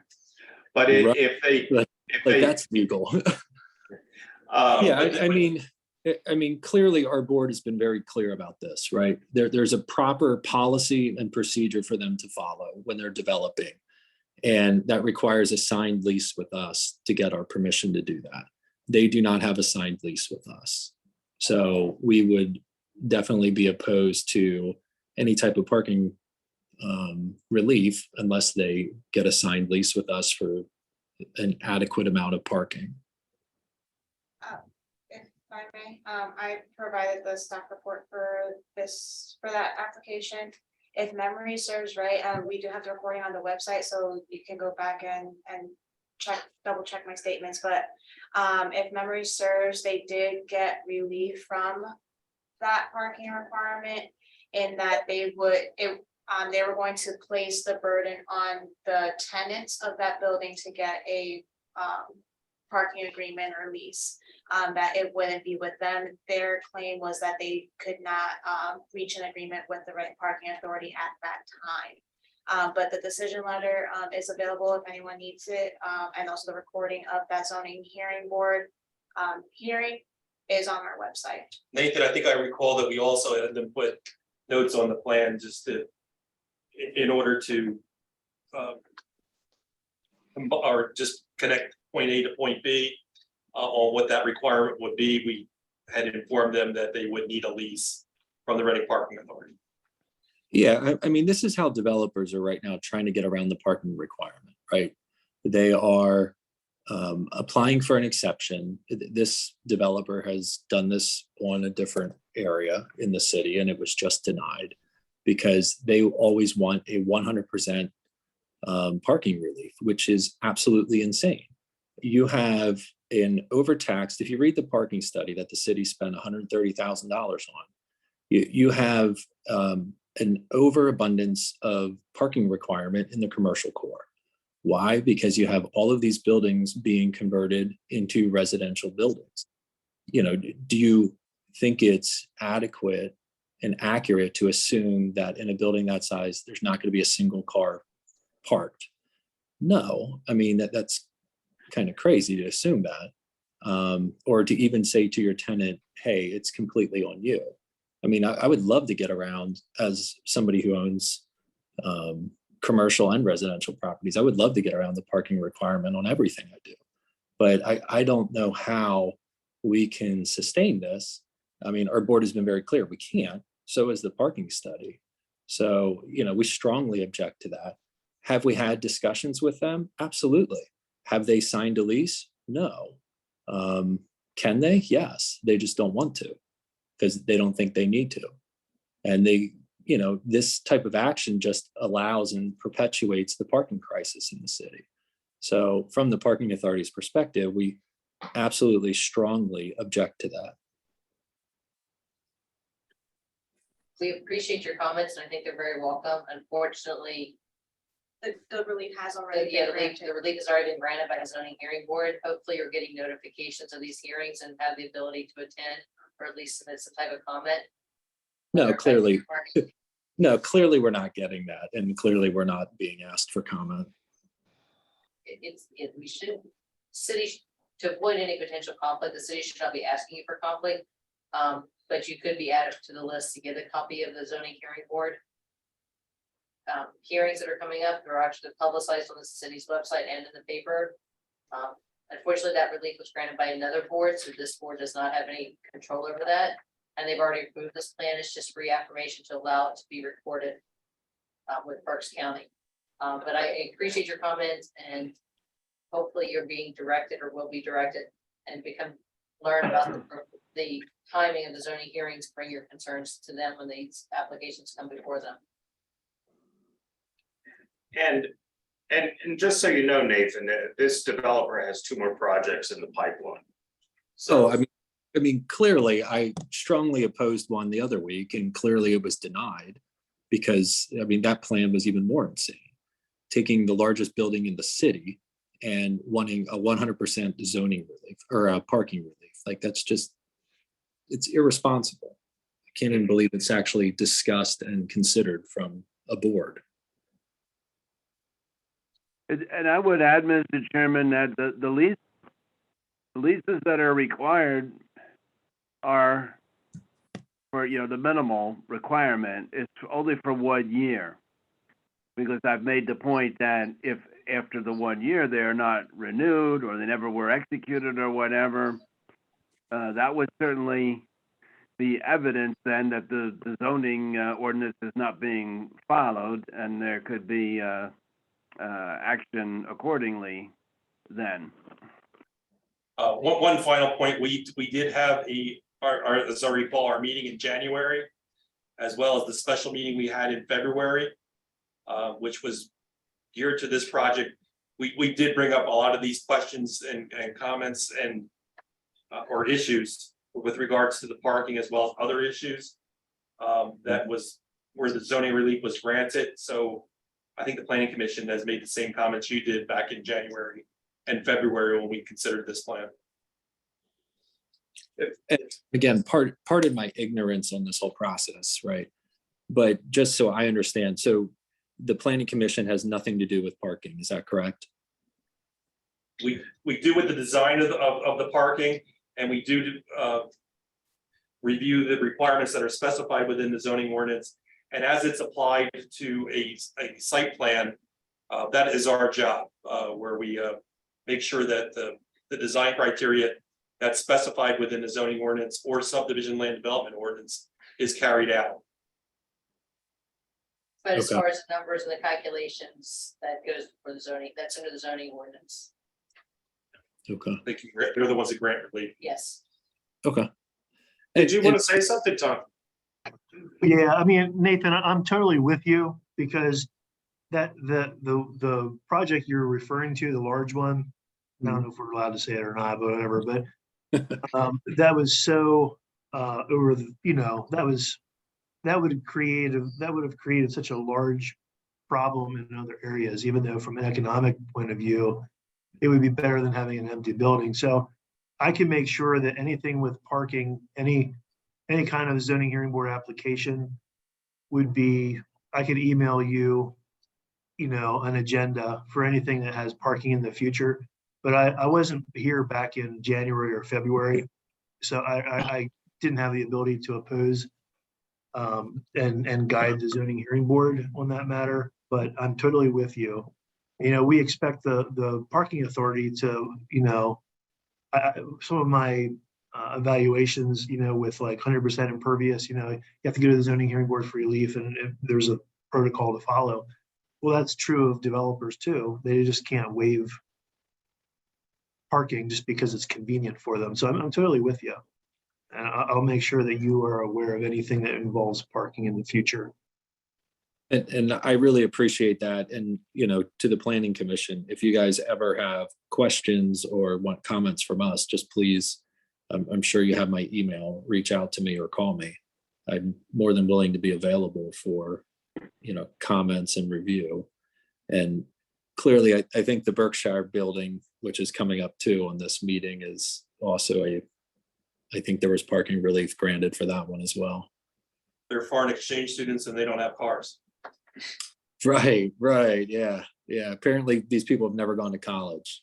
Speaker 1: But
Speaker 16: Right.
Speaker 1: if they,
Speaker 16: Like
Speaker 1: if
Speaker 16: like
Speaker 1: they.
Speaker 16: that's legal. Yeah, I mean, clearly our board has been very clear about this, right? There's a proper policy and procedure for them to follow when they're developing. And that requires a signed lease with us to get our permission to do that. They do not have a signed lease with us. So we would definitely be opposed to any type of parking relief unless they get a signed lease with us for an adequate amount of parking.
Speaker 12: If I may, I provided the staff report for that application. If memory serves right, we do have the recording on the website, so you can go back and double check my statements, but if memory serves, they did get relief from that parking requirement in that they were going to place the burden on the tenants of that building to get a parking agreement or lease, that it wouldn't be with them. Their claim was that they could not reach an agreement with the Renton Parking Authority at that time. But the decision letter is available if anyone needs it, and also the recording of that zoning hearing board hearing is on our website.
Speaker 3: Nathan, I think I recall that we also had them put notes on the plan just to, in order to or just connect point A to point B on what that requirement would be. We had informed them that they would need a lease from the Reading Parking Authority.
Speaker 16: Yeah, I mean, this is how developers are right now trying to get around the parking requirement, right? They are applying for an exception. This developer has done this on a different area in the city, and it was just denied because they always want a 100% parking relief, which is absolutely insane. You have an overtaxed, if you read the parking study that the city spent $130,000 on, you have an overabundance of parking requirement in the commercial core. Why? Because you have all of these buildings being converted into residential buildings. You know, do you think it's adequate and accurate to assume that in a building that size, there's not going to be a single car parked? No, I mean, that's kind of crazy to assume that, or to even say to your tenant, hey, it's completely on you. I mean, I would love to get around, as somebody who owns commercial and residential properties, I would love to get around the parking requirement on everything I do. But I don't know how we can sustain this. I mean, our board has been very clear, we can't. So is the parking study. So, you know, we strongly object to that. Have we had discussions with them? Absolutely. Have they signed a lease? No. Can they? Yes. They just don't want to because they don't think they need to. And they, you know, this type of action just allows and perpetuates the parking crisis in the city. So from the parking authority's perspective, we absolutely strongly object to that.
Speaker 8: We appreciate your comments and I think they're very welcome. Unfortunately,
Speaker 12: The relief has already
Speaker 8: yeah,
Speaker 12: been granted.
Speaker 8: the relief has already been granted by the zoning hearing board. Hopefully you're getting notifications of these hearings and have the ability to attend or at least submit some type of comment.
Speaker 16: No, clearly, no, clearly we're not getting that. And clearly we're not being asked for comment.
Speaker 8: We should, city, to avoid any potential conflict, the city should not be asking you for conflict. But you could be added to the list to get a copy of the zoning hearing board. Hearings that are coming up are actually publicized on the city's website and in the paper. Unfortunately, that relief was granted by another board, so this board does not have any control over that. And they've already approved this plan. It's just reaffirmation to allow it to be recorded with Berks County. But I appreciate your comments and hopefully you're being directed or will be directed and learn about the timing of the zoning hearings, bring your concerns to them when these applications come before them.
Speaker 1: And just so you know, Nathan, this developer has 2 more projects in the pipeline.
Speaker 16: So, I mean, I mean, clearly, I strongly opposed one the other week, and clearly it was denied because, I mean, that plan was even more insane. Taking the largest building in the city and wanting a 100% zoning relief or a parking relief, like that's just, it's irresponsible. I can't even believe it's actually discussed and considered from a board.
Speaker 7: And I would add, Mr. Chairman, that the leases that are required are for, you know, the minimal requirement is only for 1 year. Because I've made the point that if after the 1 year they're not renewed or they never were executed or whatever, that would certainly be evidence then that the zoning ordinance is not being followed, and there could be action accordingly then.
Speaker 3: One final point, we did have as I recall, our meeting in January, as well as the special meeting we had in February, which was geared to this project. We did bring up a lot of these questions and comments and or issues with regards to the parking as well as other issues. That was where the zoning relief was granted. So I think the planning commission has made the same comments you did back in January and February when we considered this plan.
Speaker 16: And again, pardon my ignorance on this whole process, right? But just so I understand, so the planning commission has nothing to do with parking, is that correct?
Speaker 3: We do with the design of the parking, and we do review the requirements that are specified within the zoning ordinance. And as it's applied to a site plan, that is our job, where we make sure that the design criteria that's specified within the zoning ordinance or subdivision land development ordinance is carried out.
Speaker 8: But as
Speaker 16: Okay.
Speaker 8: far as the numbers and the calculations, that goes for the zoning, that's under the zoning ordinance.
Speaker 16: Okay.
Speaker 3: They're the ones that grant relief.
Speaker 8: Yes.
Speaker 16: Okay.
Speaker 1: Did you want to say something, Tom?
Speaker 10: Yeah, I mean, Nathan, I'm totally with you because that the project you're referring to, the large one, I don't know if we're allowed to say it or not, but whatever, but that was so over the, you know, that would have created such a large problem in other areas, even though from an economic point of view, it would be better than having an empty building. So I can make sure that anything with parking, any kind of zoning hearing board application would be, I could email you, you know, an agenda for anything that has parking in the future. But I wasn't here back in January or February, so I didn't have the ability to oppose and guide the zoning hearing board on that matter. But I'm totally with you. You know, we expect the parking authority to, you know, some of my evaluations, you know, with like 100% impervious, you know, you have to go to the zoning hearing board for relief, and if there's a protocol to follow. Well, that's true of developers too. They just can't waive parking just because it's convenient for them. So I'm totally with you. And I'll make sure that you are aware of anything that involves parking in the future.
Speaker 16: And I really appreciate that. And, you know, to the planning commission, if you guys ever have questions or want comments from us, just please, I'm sure you have my email, reach out to me or call me. I'm more than willing to be available for, you know, comments and review. And clearly, I think the Berkshire building, which is coming up too on this meeting, is also I think there was parking relief granted for that one as well.
Speaker 3: They're foreign exchange students and they don't have cars.
Speaker 16: Right, yeah. Apparently these people have never gone to college.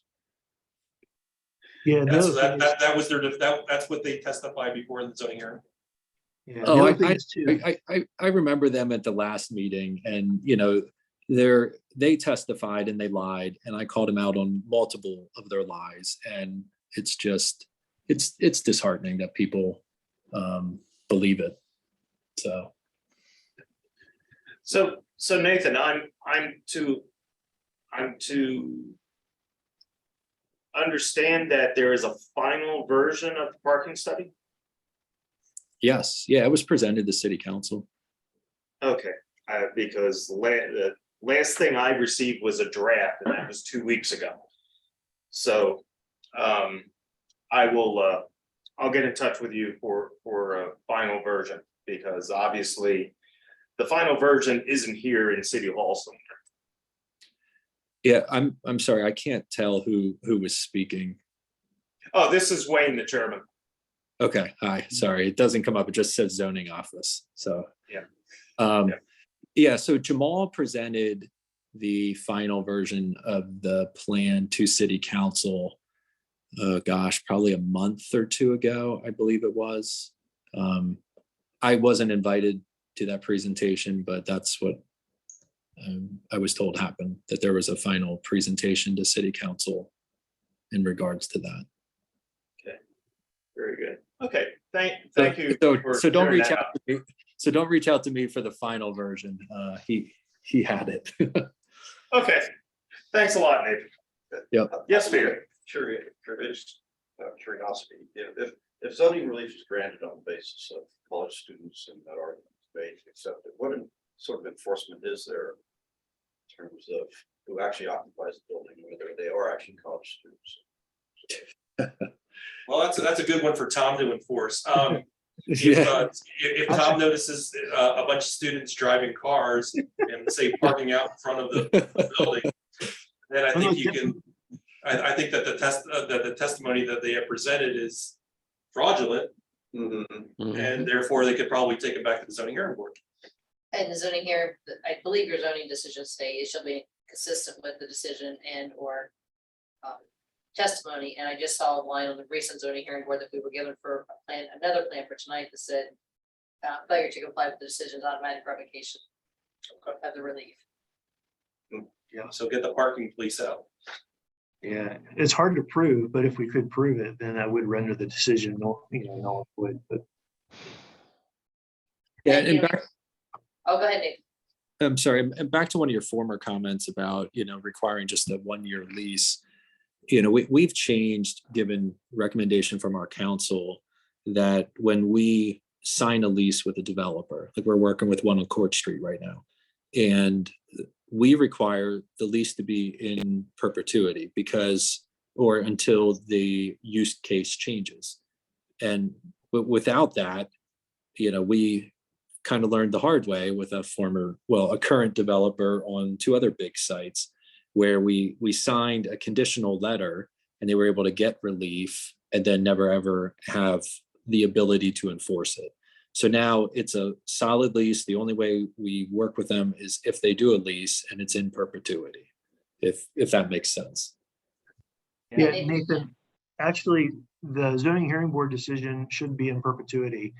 Speaker 10: Yeah,
Speaker 3: So that was that's what they testified before in the zoning hearing.
Speaker 10: Yeah,
Speaker 16: Oh, I remember them at the last meeting, and you know, they testified and they lied, and I called them out on multiple of their lies, and it's just it's disheartening that people believe it.
Speaker 1: So Nathan, I'm to understand that there is a final version of the parking study?
Speaker 16: Yes, yeah, it was presented to city council.
Speaker 1: Okay, because the last thing I received was a draft, and that was 2 weeks ago. So I will I'll get in touch with you for a final version, because obviously the final version isn't here in City Hall somewhere.
Speaker 16: Yeah, I'm sorry, I can't tell who was speaking.
Speaker 1: Oh, this is Wayne, the chairman.
Speaker 16: Okay, hi, sorry, it doesn't come up, it just says zoning office, so.
Speaker 1: Yeah.
Speaker 16: Yeah, so Jamal presented the final version of the plan to city council. Gosh, probably a month or two ago, I believe it was. I wasn't invited to that presentation, but that's what I was told happened, that there was a final presentation to city council in regards to that.
Speaker 1: Very good. Okay, thank you.
Speaker 16: So
Speaker 1: for
Speaker 16: don't
Speaker 1: clearing
Speaker 16: reach
Speaker 1: that
Speaker 16: out
Speaker 1: up.
Speaker 16: to me. So don't reach out to me for the final version. He had it.
Speaker 1: Okay, thanks a lot, Nathan.
Speaker 16: Yep.
Speaker 1: Yes, Peter.
Speaker 2: Curiosity, if zoning relief is granted on the basis of college students and that argument is made accepted, what sort of enforcement is there in terms of who actually occupies the building, whether they are actually college students?
Speaker 3: Well, that's a good one for Tom to enforce.
Speaker 16: Yeah.
Speaker 3: If Tom notices a bunch of students driving cars and say parking out in front of the building, then I think you can, I think that the testimony that they have presented is fraudulent, and therefore they could probably take it back to the zoning hearing board.
Speaker 8: And the zoning here, I believe your zoning decision state, it shall be consistent with the decision and or testimony, and I just saw a line on the recent zoning hearing board that we were given for a plan, another plan for tonight that said failure to comply with the decision's automatic revocation of the relief.
Speaker 3: Yeah, so get the parking police out.
Speaker 10: Yeah, it's hard to prove, but if we could prove it, then that would render the decision, no one would, but.
Speaker 16: Yeah,
Speaker 8: Thank
Speaker 16: and
Speaker 8: you.
Speaker 16: back,
Speaker 8: Oh, go ahead, Nick.
Speaker 16: I'm sorry, and back to one of your former comments about, requiring just a 1-year lease. We've changed, given recommendation from our council, that when we sign a lease with a developer, like we're working with one on Court Street right now, and we require the lease to be in perpetuity or until the use case changes. And without that, we kind of learned the hard way with a current developer on 2 other big sites, where we signed a conditional letter and they were able to get relief and then never ever have the ability to enforce it. So now it's a solid lease. The only way we work with them is if they do a lease and it's in perpetuity, if that makes sense.
Speaker 10: Yeah, Nathan, actually, the zoning hearing board decision should be in perpetuity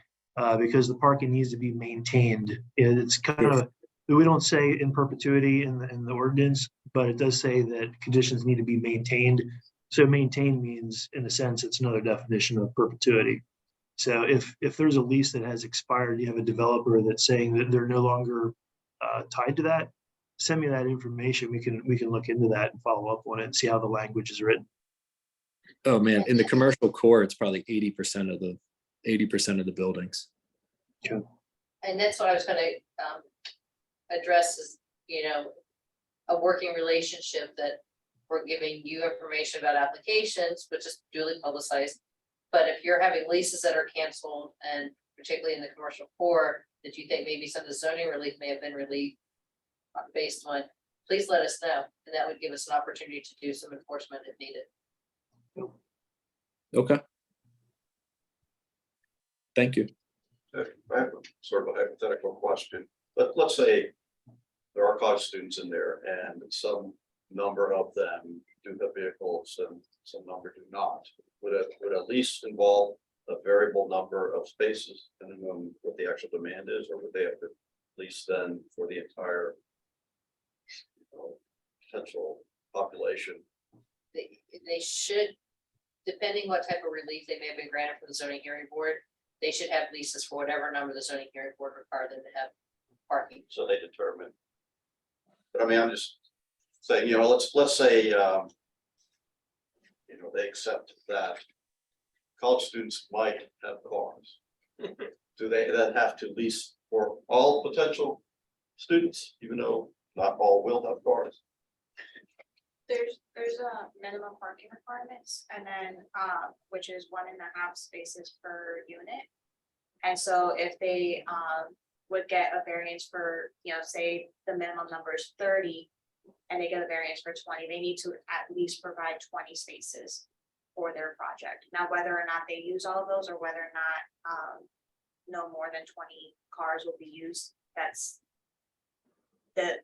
Speaker 10: because the parking needs to be maintained. It's kind of, we don't say in perpetuity in the ordinance, but it does say that conditions need to be maintained. So maintain means, in a sense, it's another definition of perpetuity. So if there's a lease that has expired, you have a developer that's saying that they're no longer tied to that, send me that information. We can look into that and follow up on it and see how the language is written.
Speaker 16: Oh man, in the commercial core, it's probably 80% of the buildings.
Speaker 10: Yeah.
Speaker 8: And that's what I was gonna address is, a working relationship that we're giving you information about applications, which is duly publicized. But if you're having leases that are canceled, and particularly in the commercial core, that you think maybe some of the zoning relief may have been relieved based on, please let us know, and that would give us an opportunity to do some enforcement if needed.
Speaker 16: Okay. Thank you.
Speaker 2: I have sort of a hypothetical question. Let's say there are college students in there and some number of them do have vehicles and some number do not. Would a lease involve a variable number of spaces depending on what the actual demand is, or would they have to lease then for the entire potential population?
Speaker 8: They should, depending what type of relief they may have been granted from the zoning hearing board, they should have leases for whatever number the zoning hearing board require them to have parking.
Speaker 2: So they determine. But I mean, I'm just saying, let's say, they accept that college students might have cars. Do they then have to lease for all potential students, even though not all will have cars?
Speaker 12: there's a minimum parking requirements and then, which is 1.5 spaces per unit. And so if they, would get a variance for, say the minimum number is 30. And they get a variance for 20, they need to at least provide 20 spaces for their project. Now, whether or not they use all of those or whether or not, no more than 20 cars will be used, that's the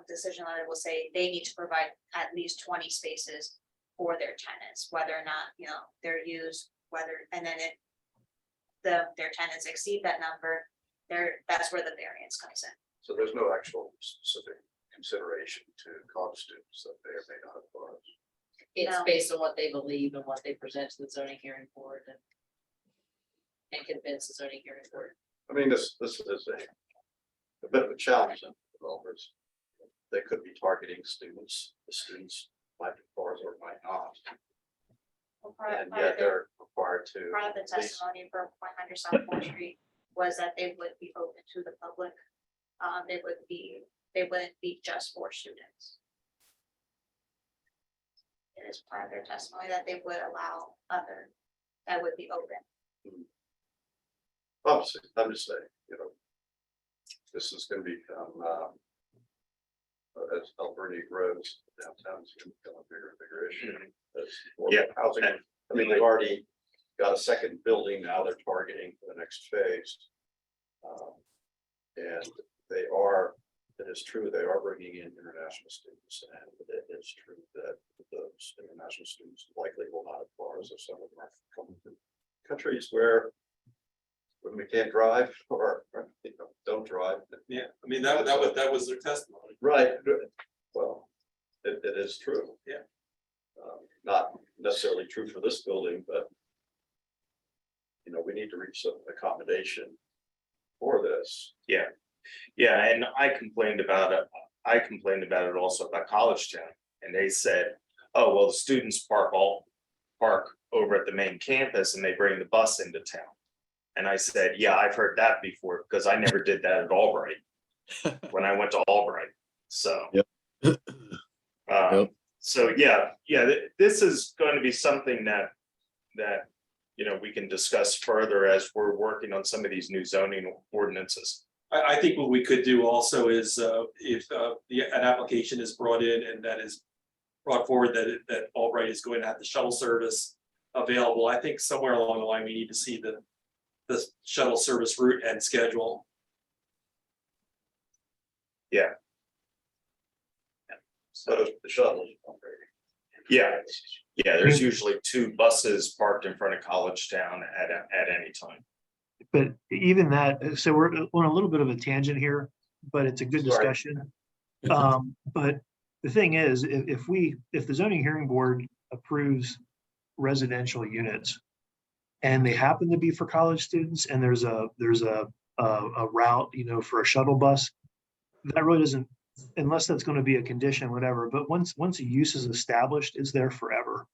Speaker 12: decision letter will say they need to provide at least 20 spaces for their tenants, whether or not, they're used, and then if their tenants exceed that number, that's where the variance comes in.
Speaker 2: So there's no actual specific consideration to college students that may or may not have cars.
Speaker 8: It's
Speaker 12: No.
Speaker 8: based on what they believe and what they present to the zoning hearing board and convince the zoning hearing board.
Speaker 2: I mean, this is a bit of a challenge in developers. They could be targeting students, the students might be cars or might not,
Speaker 12: Well, part
Speaker 2: and
Speaker 12: part
Speaker 2: yet
Speaker 12: of the-
Speaker 2: they're required to.
Speaker 12: part of the testimony for 100 South 4th Street was that they would be open to the public. They wouldn't be just for students. It is part of their testimony that they would allow that would be open.
Speaker 2: Obviously, I'm just saying, this is gonna become, as Alberni grows, downtown is gonna become a bigger and bigger issue. As more
Speaker 1: Yeah.
Speaker 2: housing, I mean, they've already got a second building, now they're targeting for the next phase. And it is true, they are bringing in international students, and it is true that those international students likely will not have cars, or some of them are coming from countries where when we can't drive or don't drive.
Speaker 3: Yeah, I mean, that was their testimony.
Speaker 2: Right, well, it is true.
Speaker 3: Yeah.
Speaker 2: Not necessarily true for this building, but we need to reach some accommodation for this.
Speaker 1: Yeah, and I complained about it. I complained about it also about College Town, and they said, oh, well, the students park over at the main campus and they bring the bus into town. And I said, yeah, I've heard that before, because I never did that at Albright when I went to Albright, so.
Speaker 16: Yep.
Speaker 1: So, yeah, this is going to be something that we can discuss further as we're working on some of these new zoning ordinances.
Speaker 3: I think what we could do also is if an application is brought in and that is brought forward that Albright is going to have the shuttle service available, I think somewhere along the line, we need to see the shuttle service route and schedule.
Speaker 1: Yeah.
Speaker 2: So the shuttle.
Speaker 1: Yeah, there's usually 2 buses parked in front of College Town at any time.
Speaker 10: But even that, so we're on a little bit of a tangent here, but it's a good
Speaker 2: Sorry.
Speaker 10: discussion. But the thing is, if the zoning hearing board approves residential units and they happen to be for college students and there's a route, for a shuttle bus, that really doesn't, unless that's going to be a condition, whatever, but once a use is established, it's there forever.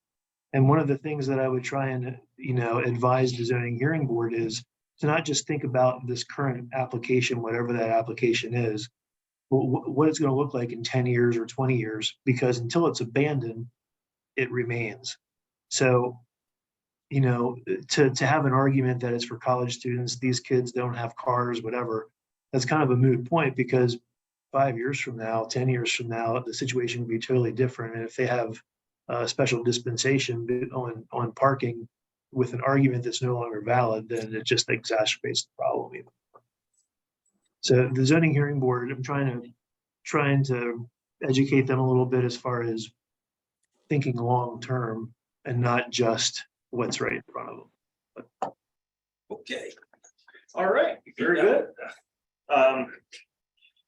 Speaker 10: And one of the things that I would try and, advise the zoning hearing board is to not just think about this current application, whatever that application is, but what it's going to look like in 10 years or 20 years, because until it's abandoned, it remains. So, to have an argument that it's for college students, these kids don't have cars, whatever, that's kind of a moot point, because 5 years from now, 10 years from now, the situation will be totally different. And if they have a special dispensation on parking with an argument that's no longer valid, then it just exacerbates the problem even more. So the zoning hearing board, I'm trying to educate them a little bit as far as thinking long-term and not just what's right in front of them.
Speaker 3: Okay.
Speaker 1: All right, very good.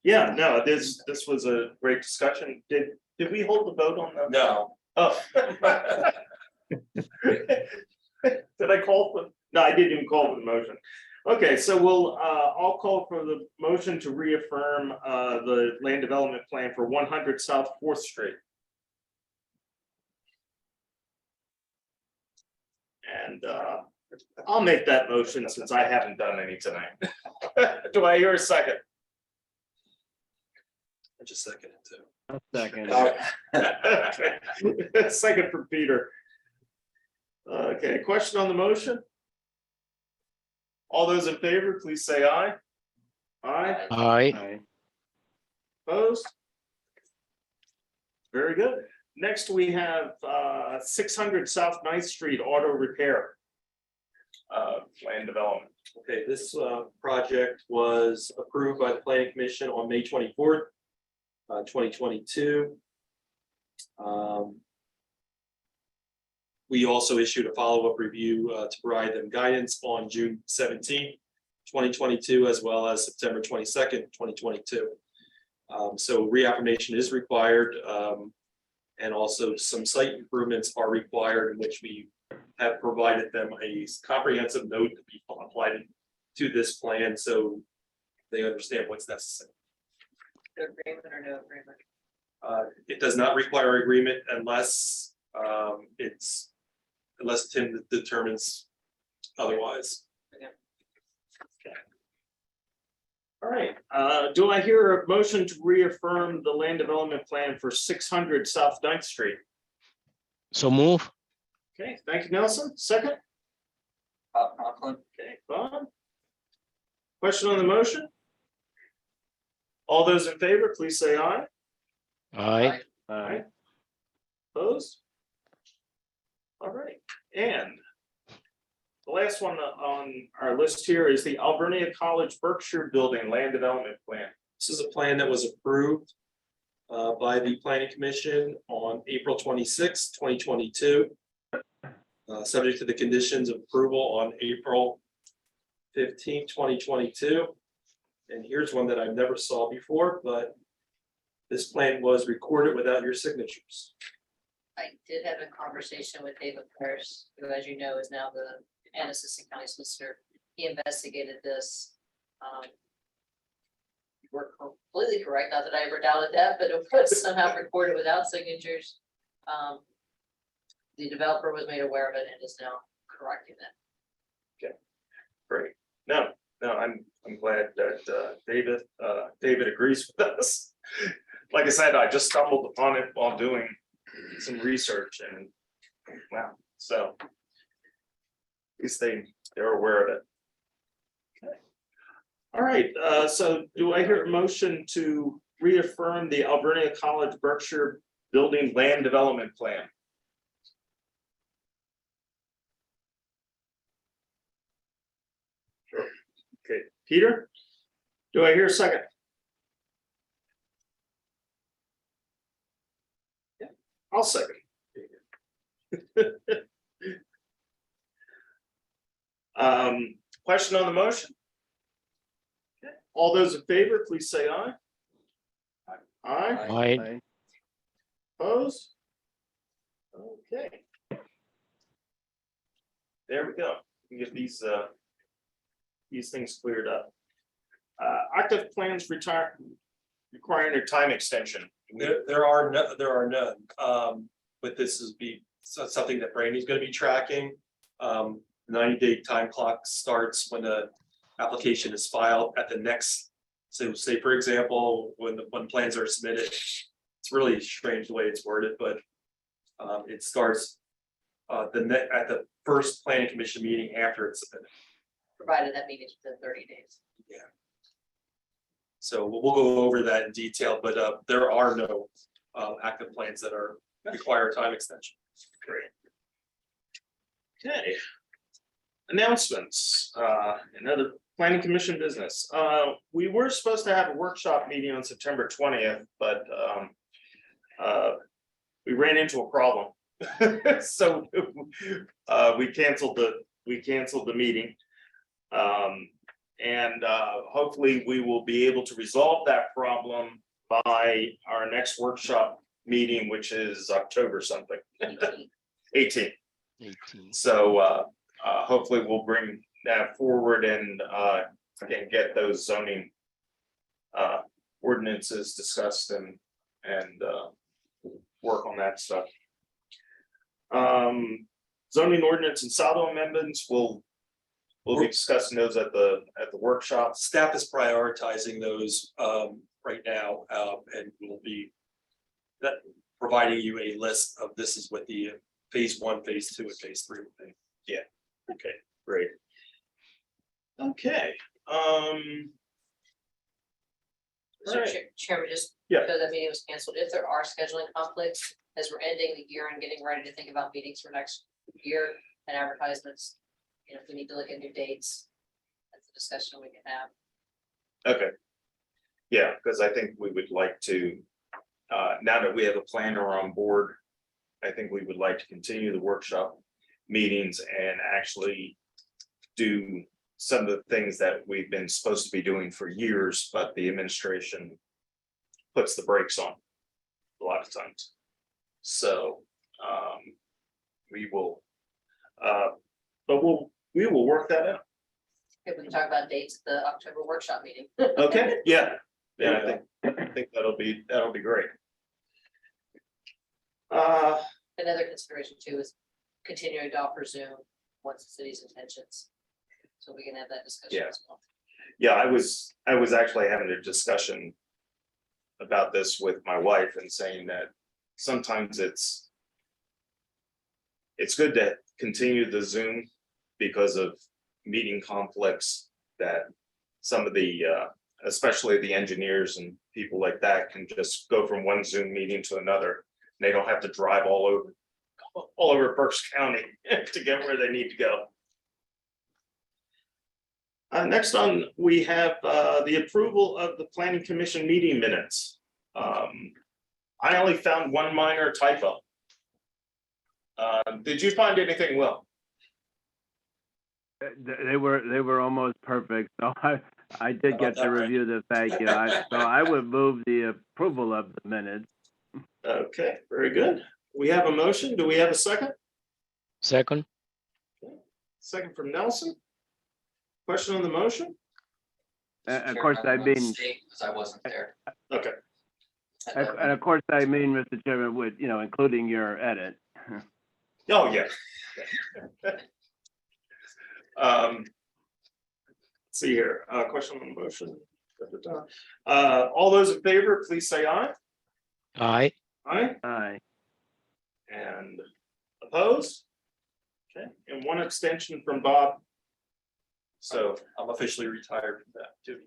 Speaker 1: Yeah, no, this was a great discussion. Did we hold the vote on that?
Speaker 3: No.
Speaker 1: Oh. Did I call for? No, I didn't even call for the motion. Okay, so I'll call for the motion to reaffirm the land development plan for 100 South 4th Street. And I'll make that motion since I haven't done any tonight. Do I hear a second?
Speaker 3: I just second it too.
Speaker 7: A second.
Speaker 1: Second for Peter. Okay, question on the motion? All those in favor, please say aye. Aye.
Speaker 15: Aye.
Speaker 1: Opposed? Very good. Next, we have 600 South 9th Street Auto Repair. Land development.
Speaker 3: Okay, this project was approved by the planning commission on May 24th, 2022. We also issued a follow-up review to provide them guidance on June 17th, 2022, as well as September 22nd, 2022. So reaffirmation is required, and also some site improvements are required, in which we have provided them a comprehensive note to be applied to this plan, so they understand what's necessary.
Speaker 8: Agreement or no agreement?
Speaker 3: It does not require agreement unless unless Tim determines otherwise.
Speaker 1: Okay. All right, do I hear a motion to reaffirm the land development plan for 600 South 9th Street?
Speaker 15: So move.
Speaker 1: Okay, thank you, Nelson. Second?
Speaker 5: Bob Conklin.
Speaker 1: Okay, Bob. Question on the motion? All those in favor, please say aye.
Speaker 15: Aye.
Speaker 1: Aye. Opposed? All right, and the last one on our list here is the Alvernia College Berkshire Building Land Development Plan.
Speaker 3: This is a plan that was approved by the planning commission on April 26, 2022. Subject to the conditions of approval on April 15, 2022. And here's one that I've never saw before, but this plan was recorded without your signatures.
Speaker 8: I did have a conversation with David Parrish, who, as you know, is now the Assistant County Solicitor. He investigated this. You were completely correct, not that I ever doubted that, but it was somehow recorded without signatures. The developer was made aware of it and is now correcting that.
Speaker 1: Great. No, I'm glad that David agrees with us. Like I said, I just stumbled upon it while doing some research, and wow, so at least they're aware of it. Okay. All right, so do I hear a motion to reaffirm the Alvernia College Berkshire Building Land Development Plan? Sure. Okay, Peter, do I hear a second? Yeah, I'll second. Question on the motion? Okay. All those in favor, please say aye. Aye.
Speaker 15: Aye.
Speaker 1: Opposed? Okay. There we go. We get these things cleared up. Active plans requiring a time extension.
Speaker 3: There are none. But this is something that Brandy's going to be tracking. 90-day time clock starts when the application is filed at the next. So say, for example, when plans are submitted, it's really strange the way it's worded, but it starts at the first planning commission meeting after it's submitted.
Speaker 8: Provided that meeting is within 30 days.
Speaker 3: Yeah. So we'll go over that in detail, but there are no active plans that require time extension.
Speaker 1: Great. Okay. Announcements, another planning commission business. We were supposed to have a workshop meeting on September 20th, but we ran into a problem. So we canceled the meeting. And hopefully we will be able to resolve that problem by our next workshop meeting, which is October something. 18. So hopefully we'll bring that forward and get those zoning ordinances discussed and work on that stuff. Zoning ordinance and saldo amendments we'll be discussing those at the workshop.
Speaker 3: Staff is prioritizing those right now, and we'll be that providing you a list of this is what the phase 1, phase 2, and phase 3 would be.
Speaker 1: Yeah, okay, great. Okay,
Speaker 8: Mr.
Speaker 1: Alright.
Speaker 8: Chairman, just
Speaker 1: Yeah.
Speaker 8: because that meeting was canceled, if there are scheduling conflicts, as we're ending the year and getting ready to think about meetings for next year and advertisements, you know, if we need to look at new dates, that's a discussion we can have.
Speaker 1: okay. Yeah, because I think we would like to, now that we have a planner on board, I think we would like to continue the workshop meetings and actually do some of the things that we've been supposed to be doing for years, but the administration puts the brakes on a lot of times. So, we will, but we will work that out.
Speaker 8: If we can talk about dates at the October workshop meeting.
Speaker 1: Okay, yeah, yeah, I think that'll be great.
Speaker 8: Another consideration too is continuing to offer Zoom once the city's intentions. So we can have that discussion
Speaker 1: Yeah.
Speaker 8: as well.
Speaker 1: Yeah, I was actually having a discussion about this with my wife and saying that sometimes it's good to continue the Zoom because of meeting conflicts that some of the, especially the engineers and people like that can just go from one Zoom meeting to another. They don't have to drive all over Berks County to get where they need to go. Next on, we have the approval of the planning commission meeting minutes. I only found one minor typo. Did you find anything, Will?
Speaker 7: They were almost perfect, so I did get to review the fact, so I would move the approval of the minutes.
Speaker 1: Okay, very good. We have a motion. Do we have a second?
Speaker 15: Second.
Speaker 1: Second from Nelson. Question on the motion?
Speaker 7: Of course, I mean,
Speaker 5: Because I wasn't there.
Speaker 1: Okay,
Speaker 7: and of course, I mean, Mr. Chairman, with, including your edit.
Speaker 1: oh, yeah. Let's see here, question on the motion. All those in favor, please say aye.
Speaker 15: Aye.
Speaker 1: Aye,
Speaker 7: Aye.
Speaker 1: and opposed? Okay, and one abstention from Bob. So,
Speaker 3: I'm officially retired from that too.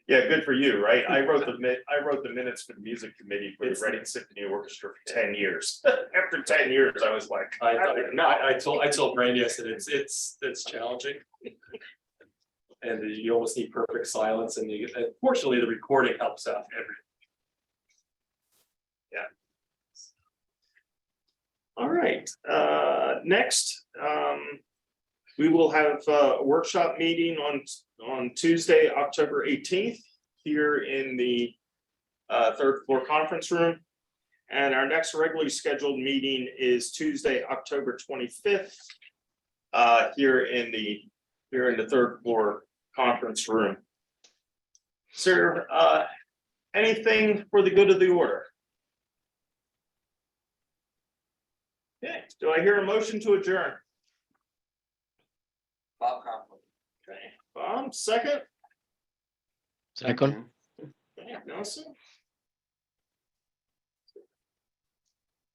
Speaker 1: yeah, good for you, right? I wrote the minutes for the music committee for the Reading Symphony Orchestra for 10 years. After 10 years, I was like,
Speaker 3: I told Brandy, I said, it's challenging. And you almost need perfect silence, and fortunately, the recording helps out everything.
Speaker 1: all right, next, we will have a workshop meeting on Tuesday, October 18th, here in the third floor conference room. And our next regularly scheduled meeting is Tuesday, October 25th, here in the third floor conference room. Sir, anything for the good of the order? Okay, do I hear a motion to adjourn?
Speaker 5: Bob Conklin.
Speaker 1: Okay, Bob, second.
Speaker 15: Second.
Speaker 1: Okay, Nelson.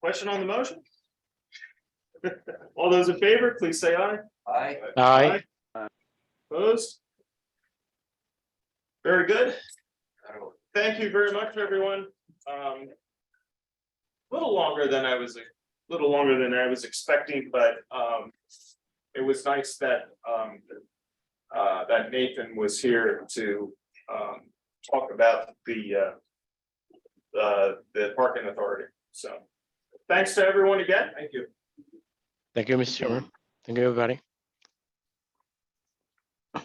Speaker 1: Question on the motion? All those in favor, please say aye.
Speaker 5: Aye.
Speaker 15: Aye.
Speaker 1: Opposed? Very good. Thank you very much, everyone. A little longer than I was expecting, but it was nice that that Nathan was here to talk about the parking authority. So thanks to everyone again. Thank you.
Speaker 15: Thank you, Mr. Chairman. Thank you, everybody.